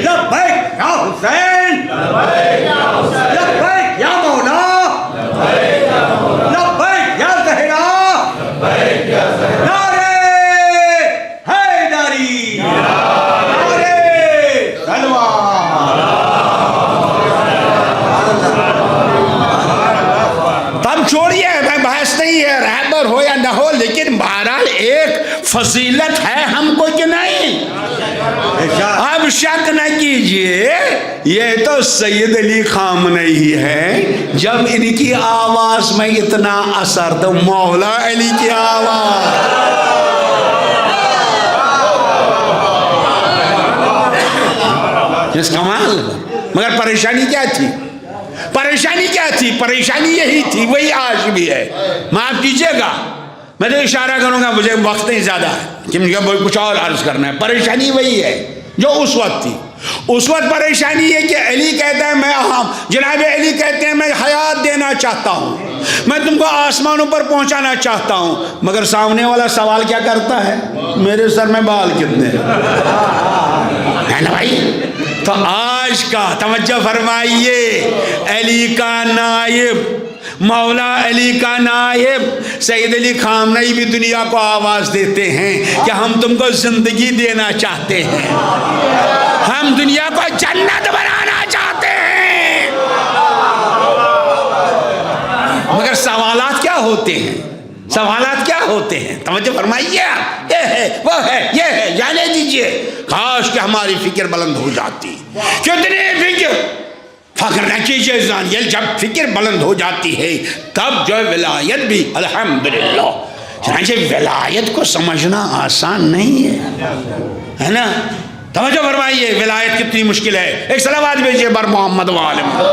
لبیک یا حسین، لبیک یا مولا، لبیک یا زہرا، نعرہ حیدری، نعرہ سلوان۔ تب چھوڑیے، بحث نہیں ہے رہبر ہو یا نہ ہو، لیکن بہرحال ایک فضیلت ہے ہم کو کہ نہیں۔ اب شک نہ کیجئے، یہ تو سید علی خامنئی ہے۔ جب ان کی آواز میں اتنا اثر تو مولا علی کی آواز۔ اس کمال، مگر پریشانی کیا تھی؟ پریشانی کیا تھی؟ پریشانی یہی تھی، وہی آج بھی ہے۔ معاف کیجئے گا، میں تو اشارہ کروں گا، مجھے وقت نہیں زیادہ ہے کہ مجھے کچھ اور عرض کرنا ہے۔ پریشانی وہی ہے جو اس وقت تھی۔ اس وقت پریشانی یہ کہ علی کہتا ہے میں جناب علی کہتے ہیں میں حیات دینا چاہتا ہوں، میں تم کو آسمانوں پر پہنچانا چاہتا ہوں، مگر سامنے والا سوال کیا کرتا ہے؟ میرے سر میں بال کتنے ہے نا بھائی؟ تو آج کا توجہ فرمائیے، علی کا نائب، مولا علی کا نائب سید علی خامنئی بھی دنیا کو آواز دیتے ہیں کہ ہم تم کو زندگی دینا چاہتے ہیں، ہم دنیا کو جنت بنانا چاہتے ہیں۔ مگر سوالات کیا ہوتے ہیں؟ سوالات کیا ہوتے ہیں؟ توجہ فرمائیے، یہ ہے وہ ہے یہ ہے، جانے دیجئے۔ کاش کہ ہماری فکر بلند ہو جاتی، کتنی فکر، فخر نہ کیجئے زانیل، جب فکر بلند ہو جاتی ہے تب جو ولایت بھی الحمدللہ۔ چنانچہ ولایت کو سمجھنا آسان نہیں ہے نا؟ توجہ فرمائیے، ولایت کتنی مشکل ہے۔ ایک صلوات بھیجئے بر محمد و آل محمد۔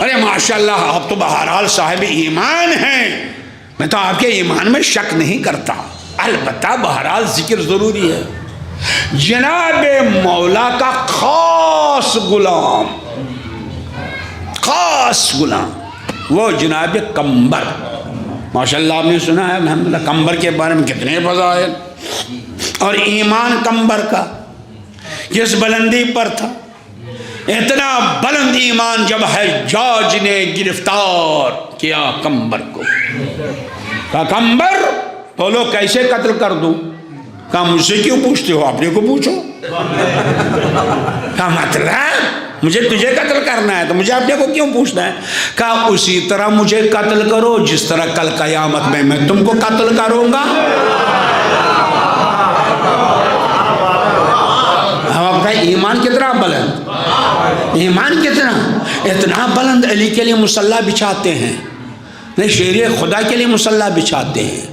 ارے ماشاءاللہ، آپ تو بہرحال صاحب ایمان ہیں، میں تو آپ کے ایمان میں شک نہیں کرتا، البتہ بہرحال ذکر ضروری ہے۔ جناب مولا کا خاص غلام، خاص غلام، وہ جناب قمبر، ماشاءاللہ آپ نے سنا ہے الحمدللہ قمبر کے بارے میں کتنے فضائل، اور ایمان قمبر کا کس بلندی پر تھا۔ اتنا بلند ایمان جب حجاج نے گرفتار کیا قمبر کو، کہا قمبر بولو کیسے قتل کر دوں؟ کہا مجھ سے کیوں پوچھتے ہو، اپنے کو پوچھو۔ کہا مطلب مجھے تجھے قتل کرنا ہے تو مجھے اپنے کو کیوں پوچھنا ہے؟ کہا اسی طرح مجھے قتل کرو جس طرح کل قیامت میں تم کو قتل کروں گا۔ اب آپ کا ایمان کتنا بلند، ایمان کتنا اتنا بلند، علی کے لیے مصلی بچھاتے ہیں، نہیں شیر خدا کے لیے مصلی بچھاتے ہیں،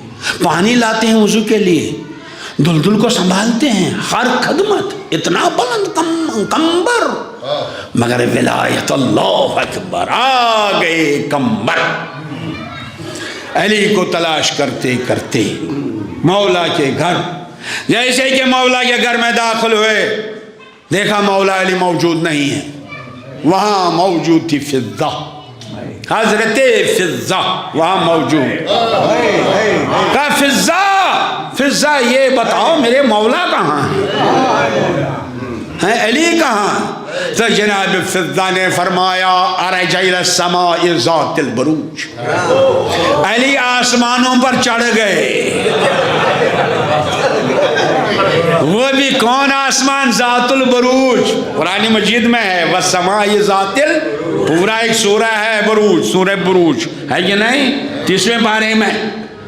پانی لاتے ہیں وضو کے لیے، دلدل کو سنبھالتے ہیں، ہر خدمت، اتنا بلند قمبر، مگر ولایت اللہ اکبر، آ گئے قمبر۔ علی کو تلاش کرتے کرتے مولا کے گھر، جیسے کہ مولا کے گھر میں داخل ہوئے، دیکھا مولا علی موجود نہیں ہے، وہاں موجود تھی فضہ، حضرت فضہ وہاں موجود۔ کہا فضہ، فضہ یہ بتاؤ میرے مولا کہاں ہیں، علی کہاں؟ تو جناب فضہ نے فرمایا ارجع الی السماء ذات البروج، علی آسمانوں پر چڑھ گئے۔ وہ بھی کون آسمان؟ ذات البروج، قرآن مجید میں ہے والسماء ذات البروج، پورا ایک سورہ ہے بروج، سورہ بروج ہے کہ نہیں 30ویں پارے میں،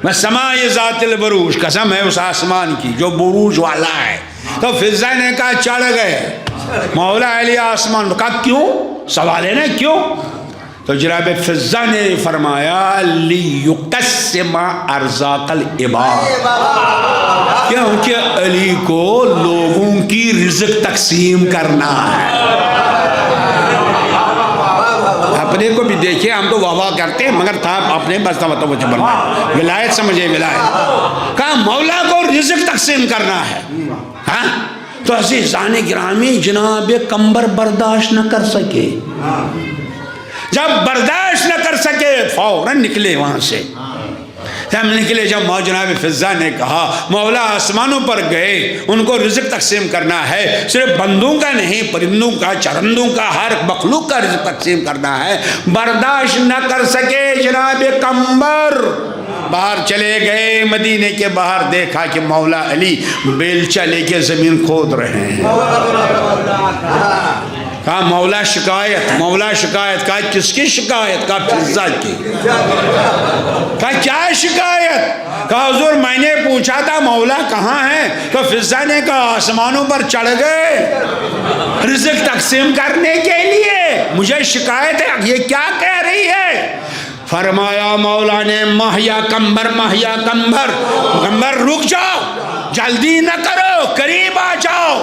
والسماء ذات البروج، قسم ہے اس آسمان کی جو بروج والا ہے، تو فضا نے کہا چڑھ گئے. مولا علی آسمان کہا کیوں؟ سوال ہے نا کیوں؟ تو جناب فضا نے فرمایا لیقسم ارزاق العباد، کیونکہ علی کو لوگوں کی رزق تقسیم کرنا ہے. اپنے کو بھی دیکھیں، ہم تو واہ واہ کرتے ہیں مگر تھا اپنے بس توجہ بننا، ولایت سمجھے ولایت. کہا مولا کو رزق تقسیم کرنا ہے. ہاں تو عزیزان گرامی جناب قمبر برداشت نہ کر سکے. جب برداشت نہ کر سکے فوراً نکلے وہاں سے. جب نکلے، جب جناب فضا نے کہا مولا آسمانوں پر گئے، ان کو رزق تقسیم کرنا ہے، صرف بندوں کا نہیں، پرندوں کا، چرندوں کا، ہر مخلوق کا رزق تقسیم کرنا ہے. برداشت نہ کر سکے جناب قمبر، باہر چلے گئے. مدینے کے باہر دیکھا کہ مولا علی بیلچہ لے کے زمین کھود رہے ہیں. کہا مولا شکایت، مولا شکایت. کہا کس کی شکایت؟ کہا فضا کی. کہا کیا شکایت؟ کہا حضور میں نے پوچھا تھا مولا کہاں ہیں، تو فضا نے کہا آسمانوں پر چڑھ گئے رزق تقسیم کرنے کے لیے، مجھے شکایت ہے. یہ کیا کہہ رہی ہے؟ فرمایا مولا نے مہیا قمبر، مہیا قمبر، قمبر رک جاؤ، جلدی نہ کرو، قریب آ جاؤ.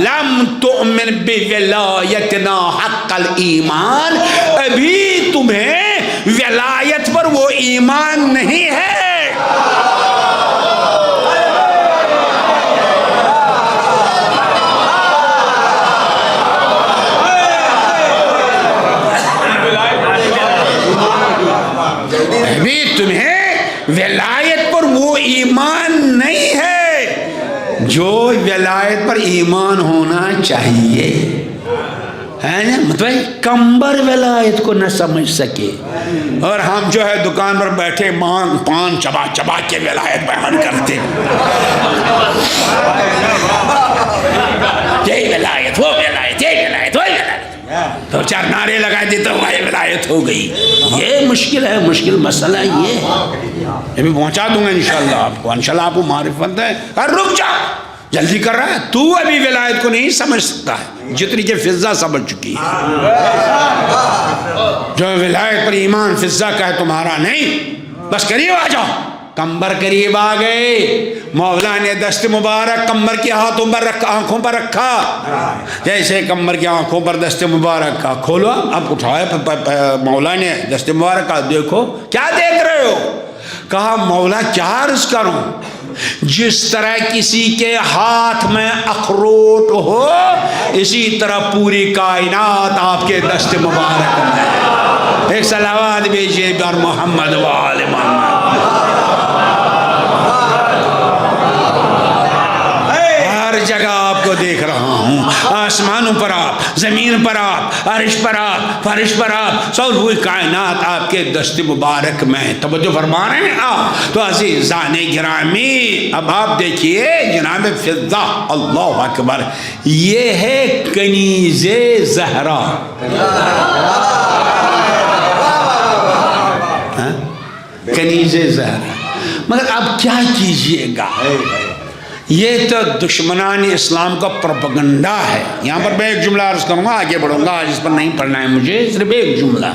لم تؤمن بولایتنا حق الایمان، ابھی تمہیں ولایت پر وہ ایمان نہیں ہے. ابھی تمہیں ولایت پر وہ ایمان نہیں ہے جو ولایت پر ایمان ہونا چاہیے. ہے نا؟ مطلب قمبر ولایت کو نہ سمجھ سکے، اور ہم جو ہے دکان پر بیٹھے پان چبا چبا کے ولایت بیان کرتے. یہی ولایت، وہ ولایت، یہی ولایت، وہ ولایت، تو چار نعرے لگا دی تو وہی ولایت ہو گئی. یہ مشکل ہے، مشکل مسئلہ یہ ہے. یہ بھی پہنچا دوں گا انشاءاللہ آپ کو، انشاءاللہ آپ کو معرفت ہے. رک جا، جلدی کر رہا ہے تو، ابھی ولایت کو نہیں سمجھ سکتا ہے جتنی کہ فضا سمجھ چکی ہے. جو ولایت پر ایمان فضا کا ہے تمہارا نہیں، بس قریب آ جاؤ. قمبر قریب آ گئے. مولا نے دست مبارک قمبر کے ہاتھوں پر رکھا، آنکھوں پر رکھا. جیسے قمبر کی آنکھوں پر دست مبارک کا کھولو، اب اٹھایا مولا نے دست مبارک کا. دیکھو کیا دیکھ رہے ہو؟ کہا مولا کیا عرض کروں، جس طرح کسی کے ہاتھ میں اخروٹ ہو اسی طرح پوری کائنات آپ کے دست مبارک میں. ایک صلوات بھیجیے بر محمد و آل محمد. ہر جگہ آپ کو دیکھ رہا ہوں، آسمانوں پر آپ، زمین پر آپ، عرش پر آپ، فرش پر آپ، سب ہوئی کائنات آپ کے دست مبارک میں. توجہ فرما رہے ہیں آپ. تو عزیزان گرامی اب آپ دیکھیے جناب فضا، اللہ اکبر، یہ ہے کنیز زہرا. کنیز زہرا. مگر اب کیا کیجئے گا، یہ تو دشمنان اسلام کا پروپیگنڈا ہے. یہاں پر میں ایک جملہ عرض کروں گا، آگے بڑھوں گا، آج اس پر نہیں پڑھنا ہے مجھے، صرف ایک جملہ.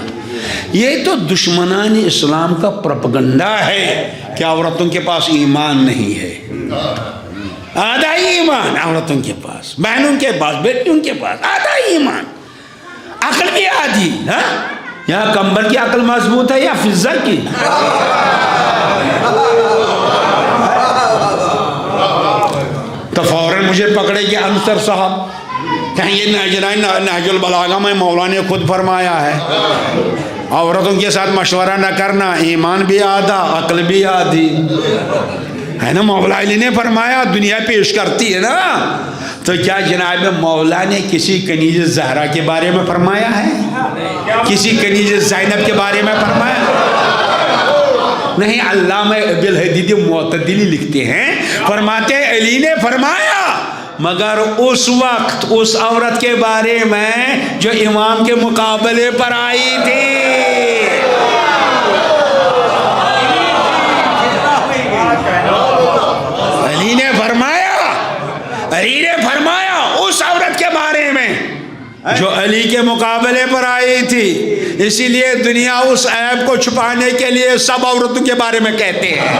یہ تو دشمنان اسلام کا پروپیگنڈا ہے کہ عورتوں کے پاس ایمان نہیں ہے. آدھا ایمان عورتوں کے پاس، بہنوں کے پاس، بیٹیوں کے پاس آدھا ایمان. عقل بھی آدھی. یا قمبر کی عقل مضبوط ہے یا فضا کی؟ تو فوراً مجھے پکڑے کہ انصر صاحب کہیں یہ نہج البلاغہ میں مولا نے خود فرمایا ہے عورتوں کے ساتھ مشورہ نہ کرنا، ایمان بھی آدھا عقل بھی آدھی ہے نا. مولا علی نے فرمایا، دنیا پیش کرتی ہے نا. تو کیا جناب مولا نے کسی کنیز زہرا کے بارے میں فرمایا ہے؟ کسی کنیز زینب کے بارے میں فرمایا نہیں. علامہ ابن الحدید معتدلی لکھتے ہیں، فرماتے علی نے فرمایا مگر اس وقت اس عورت کے بارے میں جو امام کے مقابلے پر آئی تھی. شریر نے فرمایا اس عورت کے بارے میں جو علی کے مقابلے پر آئی تھی، اسی لیے دنیا اس عیب کو چھپانے کے لیے سب عورتوں کے بارے میں کہتے ہیں۔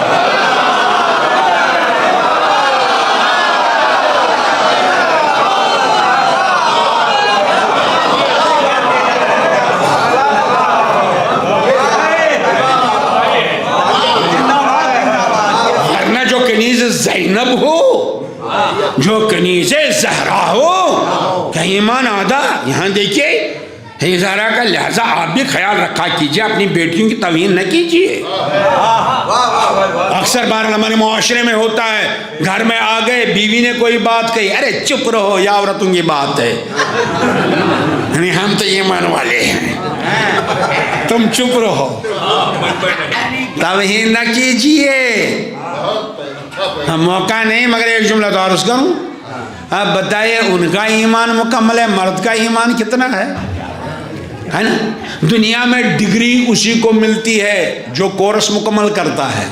ورنہ جو کنیز زینب ہو، جو کنیز زہرا ہو، کہ ایمان آدھا، یہاں دیکھیے زہرا کا، لہذا آپ بھی خیال رکھا کیجئے، اپنی بیٹیوں کی توہین نہ کیجئے۔ اکثر بار ہمارے معاشرے میں ہوتا ہے، گھر میں آ گئے، بیوی نے کوئی بات کہی، ارے چپ رہو، یا عورتوں کی بات ہے، یعنی ہم تو ایمان والے ہیں، تم چپ رہو، توہین نہ کیجئے۔ موقع نہیں، مگر ایک جملہ تو عرض کروں، اب بتائیے ان کا ایمان مکمل ہے، مرد کا ایمان کتنا ہے نا؟ دنیا میں ڈگری اسی کو ملتی ہے جو کورس مکمل کرتا ہے۔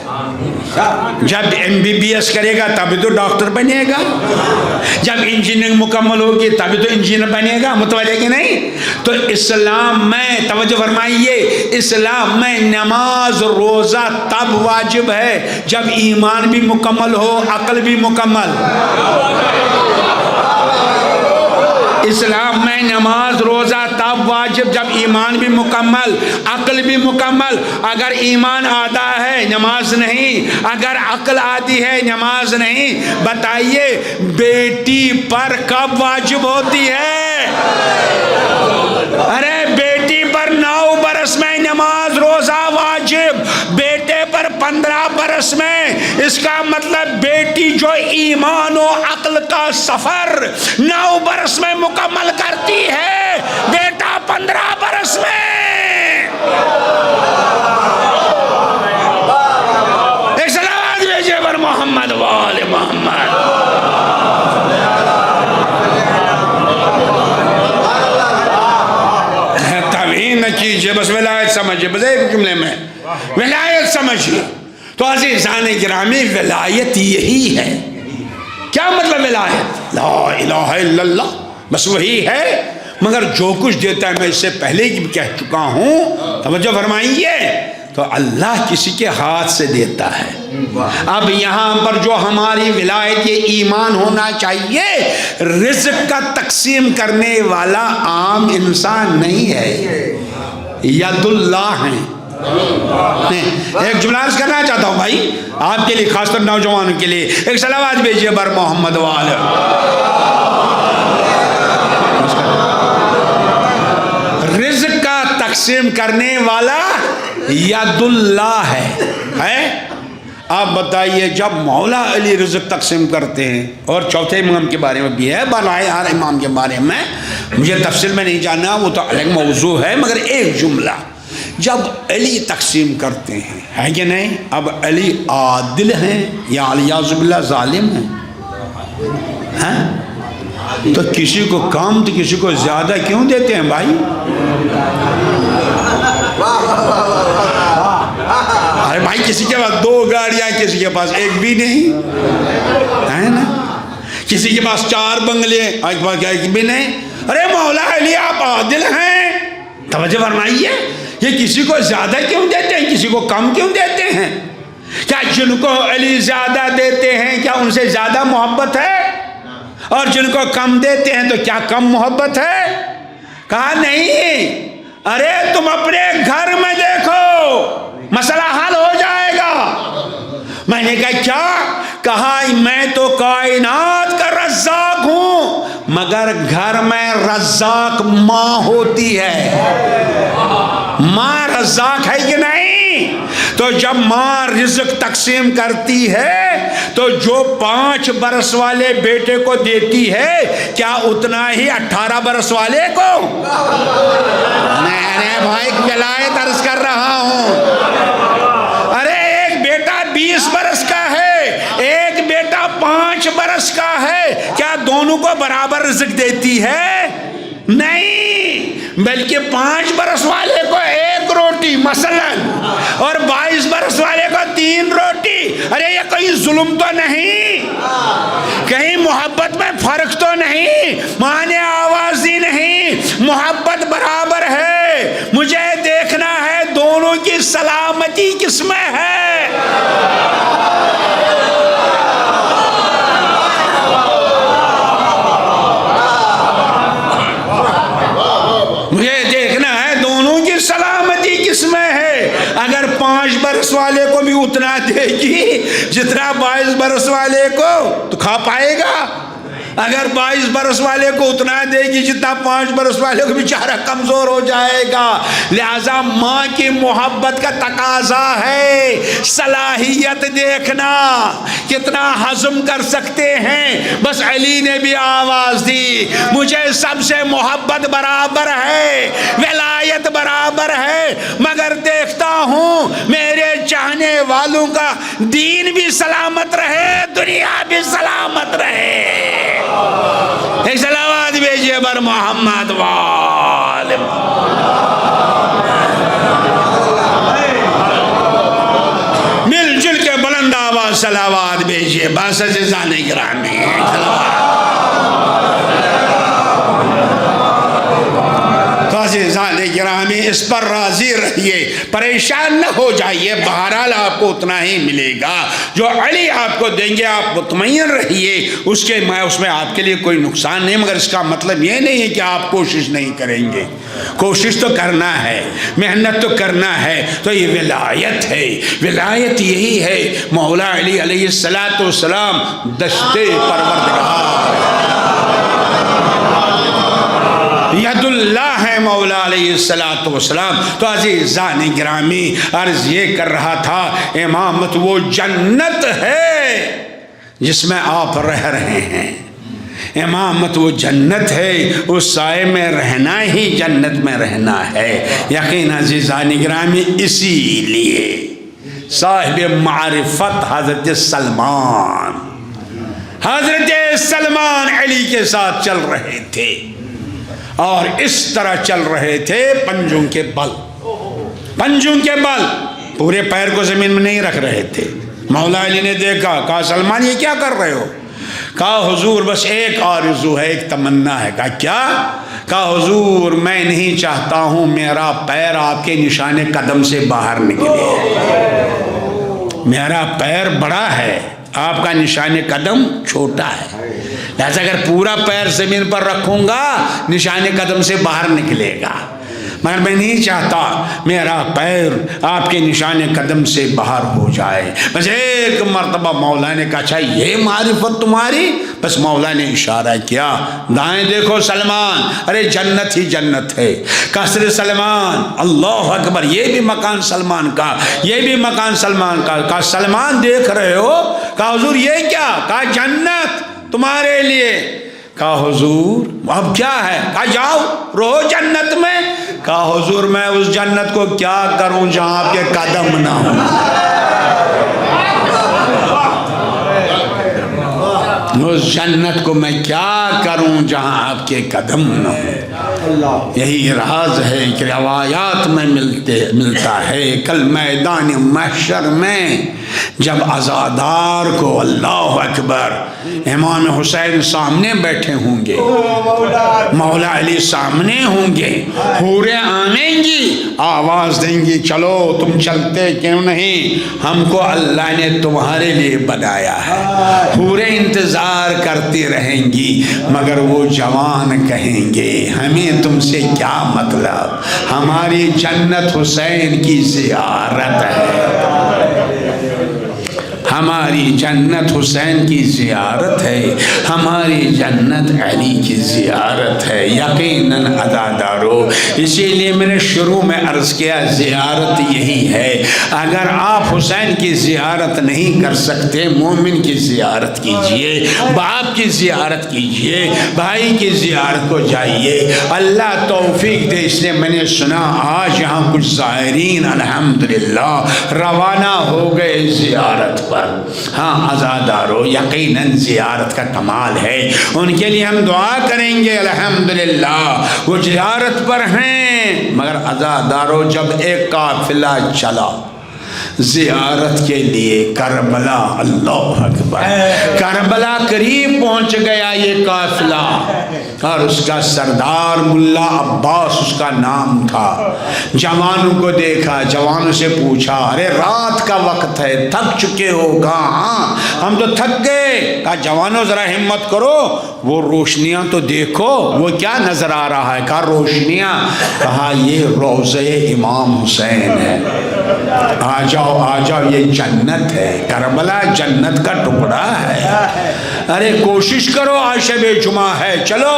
جب MBBS کرے گا تب تو ڈاکٹر بنے گا، جب انجینئرنگ مکمل ہوگی تب تو انجینئر بنے گا، متوجہ کہ نہیں؟ تو اسلام میں توجہ فرمائیے، اسلام میں نماز روزہ تب واجب ہے جب ایمان بھی مکمل ہو، عقل بھی مکمل۔ اسلام میں نماز روزہ تب واجب جب ایمان بھی مکمل، عقل بھی مکمل۔ اگر ایمان آدھا ہے نماز نہیں، اگر عقل آدھی ہے نماز نہیں، بتائیے بیٹی پر کب واجب ہوتی ہے؟ ارے بیٹی پر 9 برس میں نماز روزہ واجب، بیٹے پر 15 برس میں۔ اس کا مطلب بیٹی جو ایمان و عقل کا سفر 9 برس میں مکمل کرتی ہے، بیٹا 15 برس میں۔ ایک صلوات بھیجئے پر محمد و آل محمد۔ توہین نہ کیجئے، بس ولایت سمجھئے، بس ایک جملے میں ولایت سمجھئے۔ تو عزیزان گرامی، ولایت یہی ہے۔ کیا مطلب ولایت؟ لا الہ الا اللہ، بس وہی ہے۔ مگر جو کچھ دیتا ہے، میں اس سے پہلے بھی کہہ چکا ہوں، توجہ فرمائیے، تو اللہ کسی کے ہاتھ سے دیتا ہے۔ اب یہاں پر جو ہماری ولایت، یہ ایمان ہونا چاہیے، رزق کا تقسیم کرنے والا عام انسان نہیں ہے، ید اللہ ہیں۔ ایک جملہ عرض کرنا چاہتا ہوں بھائی، آپ کے لیے، خاص طور نوجوانوں کے لیے، ایک صلوات بھیجئے بر محمد و آل۔ رزق کا تقسیم کرنے والا ید اللہ ہے۔ آپ بتائیے، جب مولا علی رزق تقسیم کرتے ہیں، اور چوتھے امام کے بارے میں بھی ہے، بالائے ہر امام کے بارے میں مجھے تفصیل میں نہیں جاننا، وہ تو الگ موضوع ہے، مگر ایک جملہ، جب علی تقسیم کرتے ہیں، ہے کہ نہیں؟ اب علی عادل ہیں یا علیاذ باللہ ظالم ہیں؟ تو کسی کو کم تو کسی کو زیادہ کیوں دیتے ہیں بھائی؟ ارے بھائی، کسی کے پاس 2 گاڑیاں، کسی کے پاس 1 بھی نہیں ہے نا؟ کسی کے پاس 4 بنگلے، ایک پاس 1 بھی نہیں۔ ارے مولا علی آپ عادل ہیں، توجہ فرمائیے، یہ کسی کو زیادہ کیوں دیتے ہیں، کسی کو کم کیوں دیتے ہیں؟ کیا جن کو علی زیادہ دیتے ہیں کیا ان سے زیادہ محبت ہے؟ اور جن کو کم دیتے ہیں تو کیا کم محبت ہے؟ کہا نہیں، ارے تم اپنے گھر میں دیکھو، مسئلہ حل ہو جائے گا۔ میں نے کہا کیا؟ کہا میں تو کائنات کا رزاق ہوں، مگر گھر میں رزاق ماں ہوتی ہے۔ ماں رزاق ہے کہ نہیں؟ تو جب ماں رزق تقسیم کرتی ہے تو جو 5 برس والے بیٹے کو دیتی ہے، کیا اتنا ہی 18 برس والے کو؟ میں بھائی ولایت عرض کر رہا ہوں۔ ارے ایک بیٹا 20 برس کا ہے، ایک بیٹا 5 برس کا ہے، کیا دونوں کو برابر رزق دیتی ہے؟ نہیں، بلکہ 5 برس والے کو 1 روٹی مثلا، اور 22 برس والے کو 3 روٹی۔ ارے یہ کہیں ظلم تو نہیں، کہیں محبت میں فرق تو نہیں، مانے آوازی نہیں، محبت برابر ہے، مجھے دیکھنا ہے دونوں کی سلامتی کس میں ہے۔ مجھے دیکھنا ہے دونوں کی سلامتی کس میں ہے۔ اگر 5 برس والے کو بھی اتنا دے گی جتنا 22 برس والے کو، تو کھا پائے گا؟ اگر 22 برس والے کو اتنا دے گی جتنا 5 برس والے کو، بیچارہ کمزور ہو جائے گا۔ لہذا ماں کی محبت کا تقاضا ہے صلاحیت دیکھنا، کتنا ہضم کر سکتے ہیں۔ بس علی نے بھی آواز دی، مجھے سب سے محبت برابر ہے، ولایت برابر ہے، مگر دیکھتا ہوں میرے چاہنے والوں کا دین بھی سلامت رہے، دنیا بھی سلامت رہے۔ ایک صلوات بھیجئے بر محمد وآل مل جل کے بلند آواز صلوات بھیجئے بس عزیزان گرامی۔ تو عزیزان گرامی اس پر راضی رہیے، پریشان نہ ہو جائیے، بہرحال آپ کو اتنا ہی ملے گا جو علی آپ کو دیں گے، آپ مطمئن رہیے، اس میں آپ کے لیے کوئی نقصان نہیں، مگر اس کا مطلب یہ نہیں ہے کہ آپ کوشش نہیں کریں گے، کوشش تو کرنا ہے، محنت تو کرنا ہے۔ تو یہ ولایت ہے، ولایت یہی ہے، مولا علی علیہ السلام دشتے پروردگار ید اللہ ہے مولا علیہ السلام۔ تو عزیزان گرامی عرض یہ کر رہا تھا، امامت وہ جنت ہے جس میں آپ رہ رہے ہیں، امامت وہ جنت ہے، اس سائے میں رہنا ہی جنت میں رہنا ہے۔ یقین عزیزان گرامی اسی لیے صاحب معرفت حضرت سلمان علی کے ساتھ چل رہے تھے، اور اس طرح چل رہے تھے پنجوں کے بل، پورے پیر کو زمین میں نہیں رکھ رہے تھے۔ مولا علی نے دیکھا، کہا سلمان یہ کیا کر رہے ہو؟ کہا حضور بس ایک آرزو ہے، ایک تمنا ہے۔ کہا کیا؟ کہا حضور میں نہیں چاہتا ہوں میرا پیر آپ کے نشان قدم سے باہر نکلے، میرا پیر بڑا ہے، آپ کا نشان قدم چھوٹا ہے، لہذا اگر پورا پیر زمین پر رکھوں گا نشان قدم سے باہر نکلے گا، مگر میں نہیں چاہتا میرا پیر آپ کے نشان قدم سے باہر ہو جائے۔ بس ایک مرتبہ مولا نے کہا اچھا یہ معرفت تمہاری؟ بس مولا نے اشارہ کیا، دائیں دیکھو سلمان، ارے جنت ہی جنت ہے، قصر سلمان، اللہ اکبر، یہ بھی مکان سلمان کا، یہ بھی مکان سلمان کا۔ کہا سلمان دیکھ رہے ہو؟ کہا حضور یہ کیا؟ کہا جنت تمہارے لیے۔ کہا حضور اب کیا ہے؟ کہا جاؤ رہو جنت میں۔ کہا حضور میں اس جنت کو کیا کروں جہاں آپ کے قدم نہ ہوں، اس جنت کو میں کیا کروں جہاں آپ کے قدم نہ ہوں۔ یہی راز ہے کہ روایات میں ملتا ہے، کل میدان محشر میں جب عزادار کو، اللہ اکبر، امام حسین سامنے بیٹھے ہوں گے، مولا علی سامنے ہوں گے، حوریں آئیں گی، آواز دیں گی چلو تم چلتے کیوں نہیں، ہم کو اللہ نے تمہارے لیے بنایا ہے۔ حوریں انتظار کرتی رہیں گی، مگر وہ جوان کہیں گے ہمیں تم سے کیا مطلب، ہماری جنت حسین کی زیارت ہے، ہماری جنت حسین کی زیارت ہے، ہماری جنت علی کی زیارت ہے۔ یقیناً عزادارو، اسی لیے میں نے شروع میں عرض کیا زیارت یہی ہے۔ اگر آپ حسین کی زیارت نہیں کر سکتے، مومن کی زیارت کیجئے، باپ کی زیارت کیجئے، بھائی کی زیارت کو جائیے، اللہ توفیق دے۔ اس لیے میں نے سنا آج یہاں کچھ زائرین الحمدللہ روانہ ہو گئے زیارت پر۔ ہاں عزادارو، یقیناً زیارت کا کمال ہے، ان کے لیے ہم دعا کریں گے الحمدللہ، وہ زیارت پر ہیں۔ مگر عزادارو، جب ایک قافلہ چلا، زیارت کے لیے کربلا. اللہ اکبر. کربلا قریب پہنچ گیا یہ قافلہ اور اس کا سردار ملا عباس اس کا نام تھا. جوانوں کو دیکھا, جوانوں سے پوچھا ارے رات کا وقت ہے, تھک چکے ہو؟ کہا ہاں ہم تو تھک گئے. کہا جوانوں ذرا ہمت کرو, وہ روشنیاں تو دیکھو, وہ کیا نظر آ رہا ہے؟ کہا روشنیاں. کہا یہ روضہ امام حسین ہے, آ جاؤ آ جاؤ, یہ جنت ہے. کربلا جنت کا ٹکڑا ہے. ارے کوشش کرو, آج شب جمعہ ہے, چلو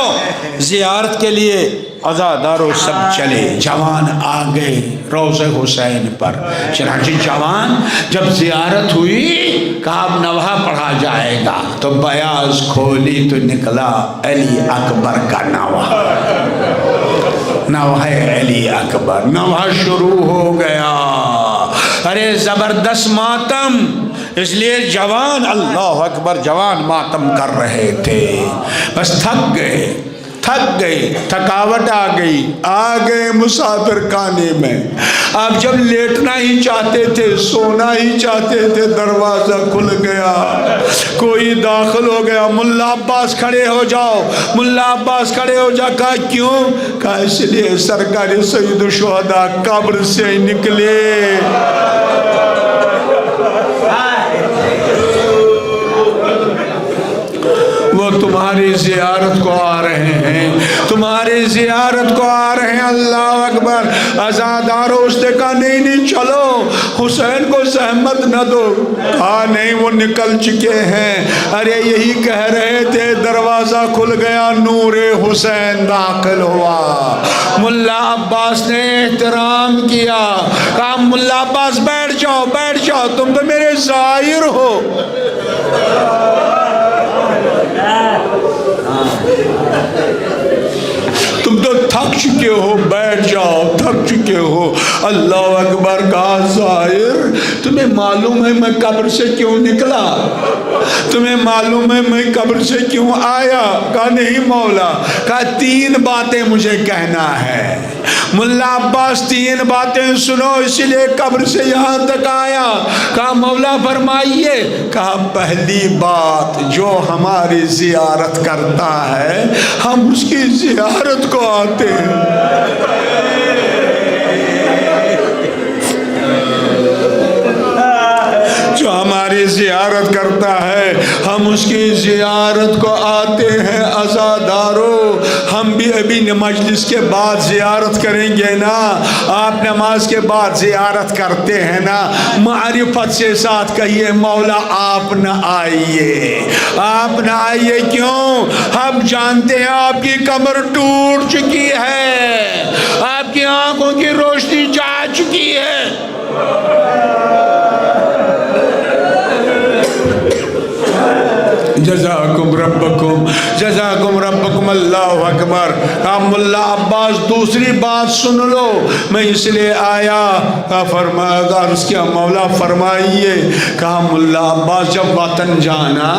زیارت کے لیے. عزادارو سب چلے, جوان آ گئے روضہ حسین پر. چنانچہ جوان جب زیارت ہوئی, کہا اب نوحہ پڑھا جائے گا. تو بیاض کھولی تو نکلا علی اکبر کا نوحہ. نوحہ علی اکبر, نوحہ شروع ہو گیا. ارے زبردست ماتم, اس لیے جوان اللہ اکبر جوان ماتم کر رہے تھے. بس تھک گئے, تھک گئے, تھکاوٹ آ گئی, آ گئے مسافر خانے میں. آپ جب لیٹنا ہی چاہتے تھے, سونا ہی چاہتے تھے, دروازہ کھل گیا, کوئی داخل ہو گیا. ملا عباس کھڑے ہو جاؤ, ملا عباس کھڑے ہو جا. کہا کیوں؟ کہا اس لیے سرکار سید الشہداء قبر سے نکلے. وہ تمہاری زیارت کو آ رہے ہیں, تمہاری زیارت کو آ رہے ہیں. اللہ اکبر. عزادارو اس نے کہا نہیں نہیں چلو, حسین کو زحمت نہ دو. کہا نہیں وہ نکل چکے ہیں. ارے یہی کہہ رہے تھے, دروازہ کھل گیا, نور حسین داخل ہوا. ملا عباس نے احترام کیا, کہا ملا عباس بیٹھ جاؤ بیٹھ جاؤ, تم تو میرے ظاہر ہو. تم تو تھک چکے ہو, بیٹھ جاؤ, تھک چکے ہو. اللہ اکبر. کہا ظاہر تمہیں معلوم ہے میں قبر سے کیوں نکلا؟ تمہیں معلوم ہے میں قبر سے کیوں آیا؟ کہا نہیں مولا. کہا تین باتیں مجھے کہنا ہے. ملا عباس تین باتیں سنو, اسی لیے قبر سے یہاں تک آیا. کہا مولا فرمائیے. کہا پہلی بات, جو ہماری زیارت کرتا ہے ہم اس کی زیارت کو آتے ہیں. جو ہماری زیارت کرتا ہے ہم اس کی زیارت کو آتے ہیں. عزادارو ہم بھی ابھی مجلس کے بعد زیارت کریں گے نا. آپ نماز کے بعد زیارت کرتے ہیں نا, معرفت سے ساتھ کہیے مولا آپ نہ آئیے, آپ نہ آئیے. کیوں؟ ہم جانتے ہیں آپ کی کمر ٹوٹ چکی ہے, آپ کی آنکھوں کی روشنی جا چکی ہے. جزاکم ربکم جزاکم ربکم. اللہ اکبر. کہا ملا عباس دوسری بات سن لو, میں اس لیے آیا. کہا فرمایا عرض کیا مولا فرمائیے. کہا ملا عباس جب وطن جانا,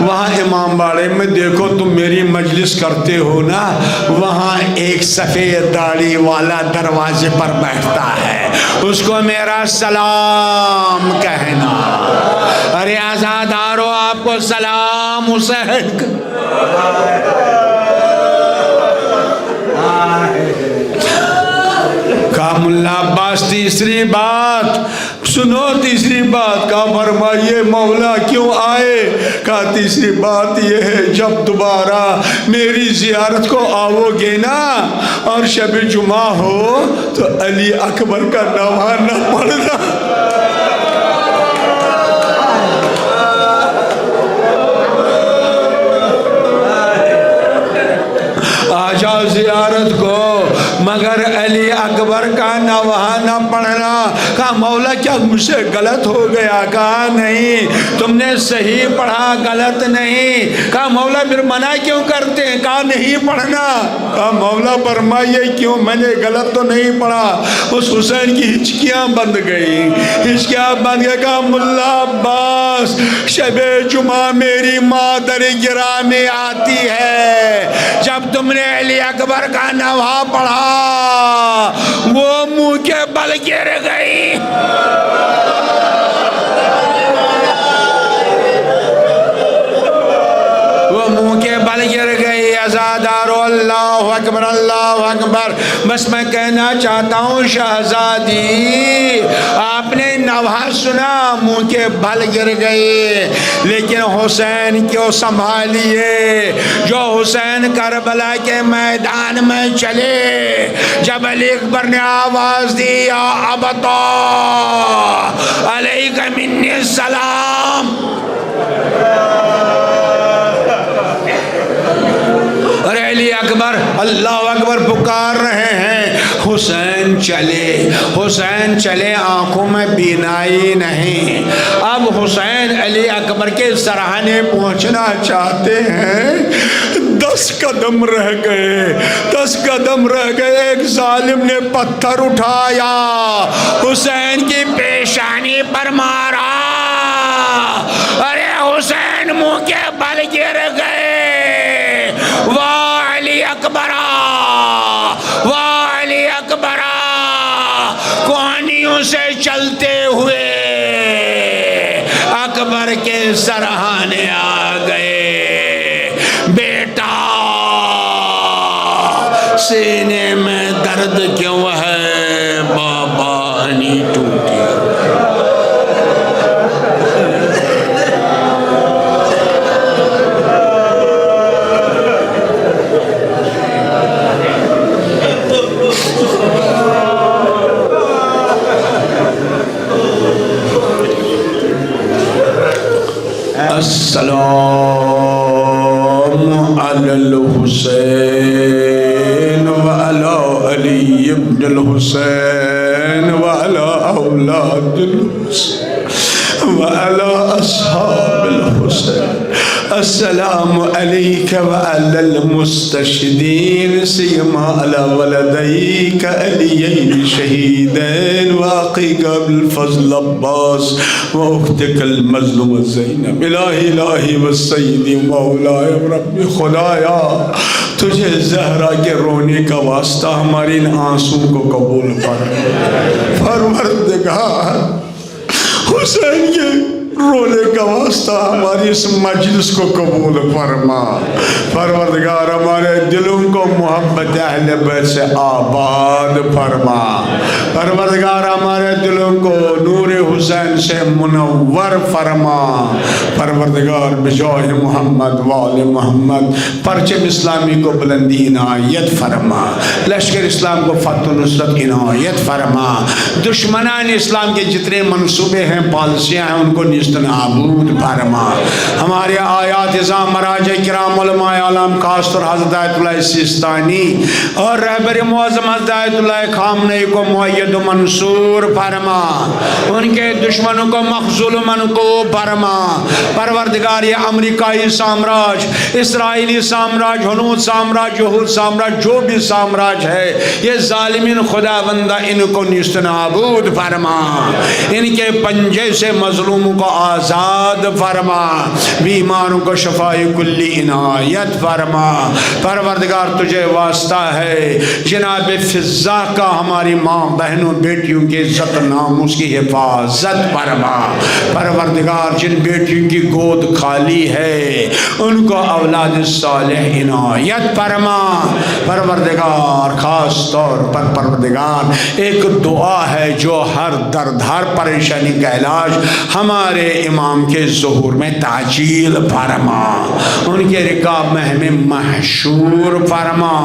وہاں امام باڑے میں دیکھو تم میری مجلس کرتے ہو نا, وہاں ایک سفید داڑھی والا دروازے پر بیٹھتا ہے, اس کو میرا سلام کہنا. ارے عزادارو آپ کو سلام حسین. کہا ملا عباس تیسری بات سنو, تیسری بات. کہا فرمائیے مولا کیوں آئے؟ کہا تیسری بات یہ ہے, جب دوبارہ میری زیارت کو آؤ گے نا اور شب جمعہ ہو تو علی اکبر کا نوحہ نہ پڑھنا. آ جاؤ زیارت کو, مگر علی اکبر کا نوحہ نہ پڑھنا. کہا مولا کیا مجھ سے غلط ہو گیا؟ کہا نہیں, تم نے صحیح پڑھا, غلط نہیں. کہا مولا پھر منع کیوں کرتے ہیں؟ کہا نہیں پڑھنا. کہا مولا فرمائیے کیوں؟ میں نے غلط تو نہیں پڑھا. اس حسین کی ہچکیاں بند گئی, ہچکیاں بند گئی. کہا ملا عباس شب جمعہ میری ماں در گرامی آتی ہے, جب تم نے علی اکبر کا نوحہ پڑھا وہ منہ کے بل گر گئی. بھل گر گئی عزادارو اللہ اکبر اللہ اکبر. بس میں کہنا چاہتا ہوں شہزادی آپ نے نوحہ سنا منہ کے بھل گر گئے لیکن حسین کیوں سنبھالیے. جو حسین کربلا کے میدان میں چلے جب علی اکبر نے آواز دی یا ابتا علیک منی السلام. ارے علی اکبر اللہ اکبر پکار رہے ہیں. حسین چلے آنکھوں میں بینائی نہیں. اب حسین علی اکبر کے سراہنے پہنچنا چاہتے ہیں. 10 قدم رہ گئے. ایک ظالم نے پتھر اٹھایا حسین کی پیشانی پر مارا. ارے حسین منہ کے بل گر گئے. واہ علی اکبرہ کوہنیوں سے چلتے ہوئے اکبر کے سرہانے آ گئے. بیٹا سینے میں درد کیوں ہے بابا نہیں ٹوٹی. السلام علی الحسین وعلی علی ابن الحسین وعلی اولاد الحسین وعلی اصحاب الحسین. السلام علیک وعلی المستشہدین سیما علی ولدیک علیین شہیدین واقعیک بالفضل عباس واختک المظلوم زینب. الہی والسیدی مولائی رب خدایا تجھے زہرا کے رونے کا واسطہ ہماری ان آنسوں کو قبول فرما. پروردگار حسین کے رونے کا واسطہ ہماری اس مجلس کو قبول فرما. پروردگار ہمارے دلوں کو محبت اہل بیت سے آباد فرما. پروردگار ہمارے دلوں کو نور حسین سے منور فرما. پروردگار بجاہ محمد وآل محمد پرچم اسلامی کو بلندی عنایت فرما. لشکر اسلام کو فتح و نصرت عنایت فرما. دشمنان اسلام کے جتنے منصوبے ہیں پالیسیاں ہیں ان کو نابود فرما. ہمارے آیات ازام مراجع کرام علماء عالم خاصطور حضرت آیت اللہ سیستانی اور رہبر معظم حضرت آیت اللہ خامنئی کو مؤید و منصور فرما. ان کے دشمنوں کو مخذول و منقوب فرما. پروردگار یہ امریکائی سامراج، اسرائیلی سامراج، ہنود سامراج، یہود سامراج، جو بھی سامراج ہے یہ ظالمین خدا بندہ ان کو نیست نابود فرما. ان کے پنجے سے مظلوموں کو آزاد فرما. بیماروں کو شفائی کلی عنایت فرما. پروردگار تجھے واسطہ ہے جناب فضا کا ہماری ماں بہنوں بیٹیوں کی عزت ناموس کی حفاظت فرما. پروردگار جن بیٹیوں کی گود خالی ہے ان کو اولاد صالح عنایت فرما. پروردگار خاص طور پر پروردگار ایک دعا ہے جو ہر درد ہر پریشانی کا علاج ہمارے امام کے ظہور میں تعجیل فرما. ان کے رکاب میں ہمیں محشور فرما.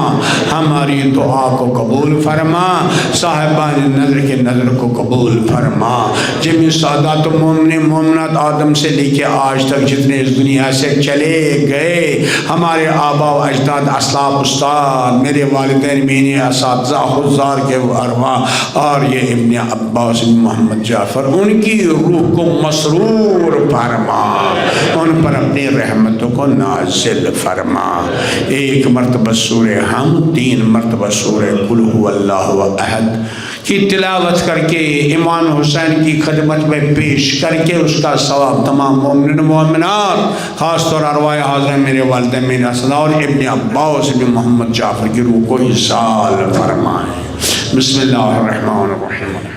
ہماری دعا کو قبول فرما. صاحبان نظر کے نظر کو قبول فرما. جمعی سادات و مومن مومنات آدم سے لے کے آج تک جتنے اس دنیا سے چلے گئے ہمارے آبا و اجداد اسلاف استاد میرے والدین میرے اساتذہ حضار کے ارواح اور یہ ابن عباس محمد جعفر ان کی روح کو مسرور فرما. ان پر اپنی رحمتوں کو نازل فرما. 1 مرتبہ سورہ ہم 3 مرتبہ سورہ قل هو اللہ احد کی تلاوت کر کے امام حسین کی خدمت میں پیش کر کے اس کا ثواب تمام مومنین و مومنات خاص طور ارواح حاضر میرے والدین میرے اساتذہ اور ابن عباس ابن محمد جعفر کی روح کو ایصال فرمائیں. بسم اللہ الرحمن الرحیم.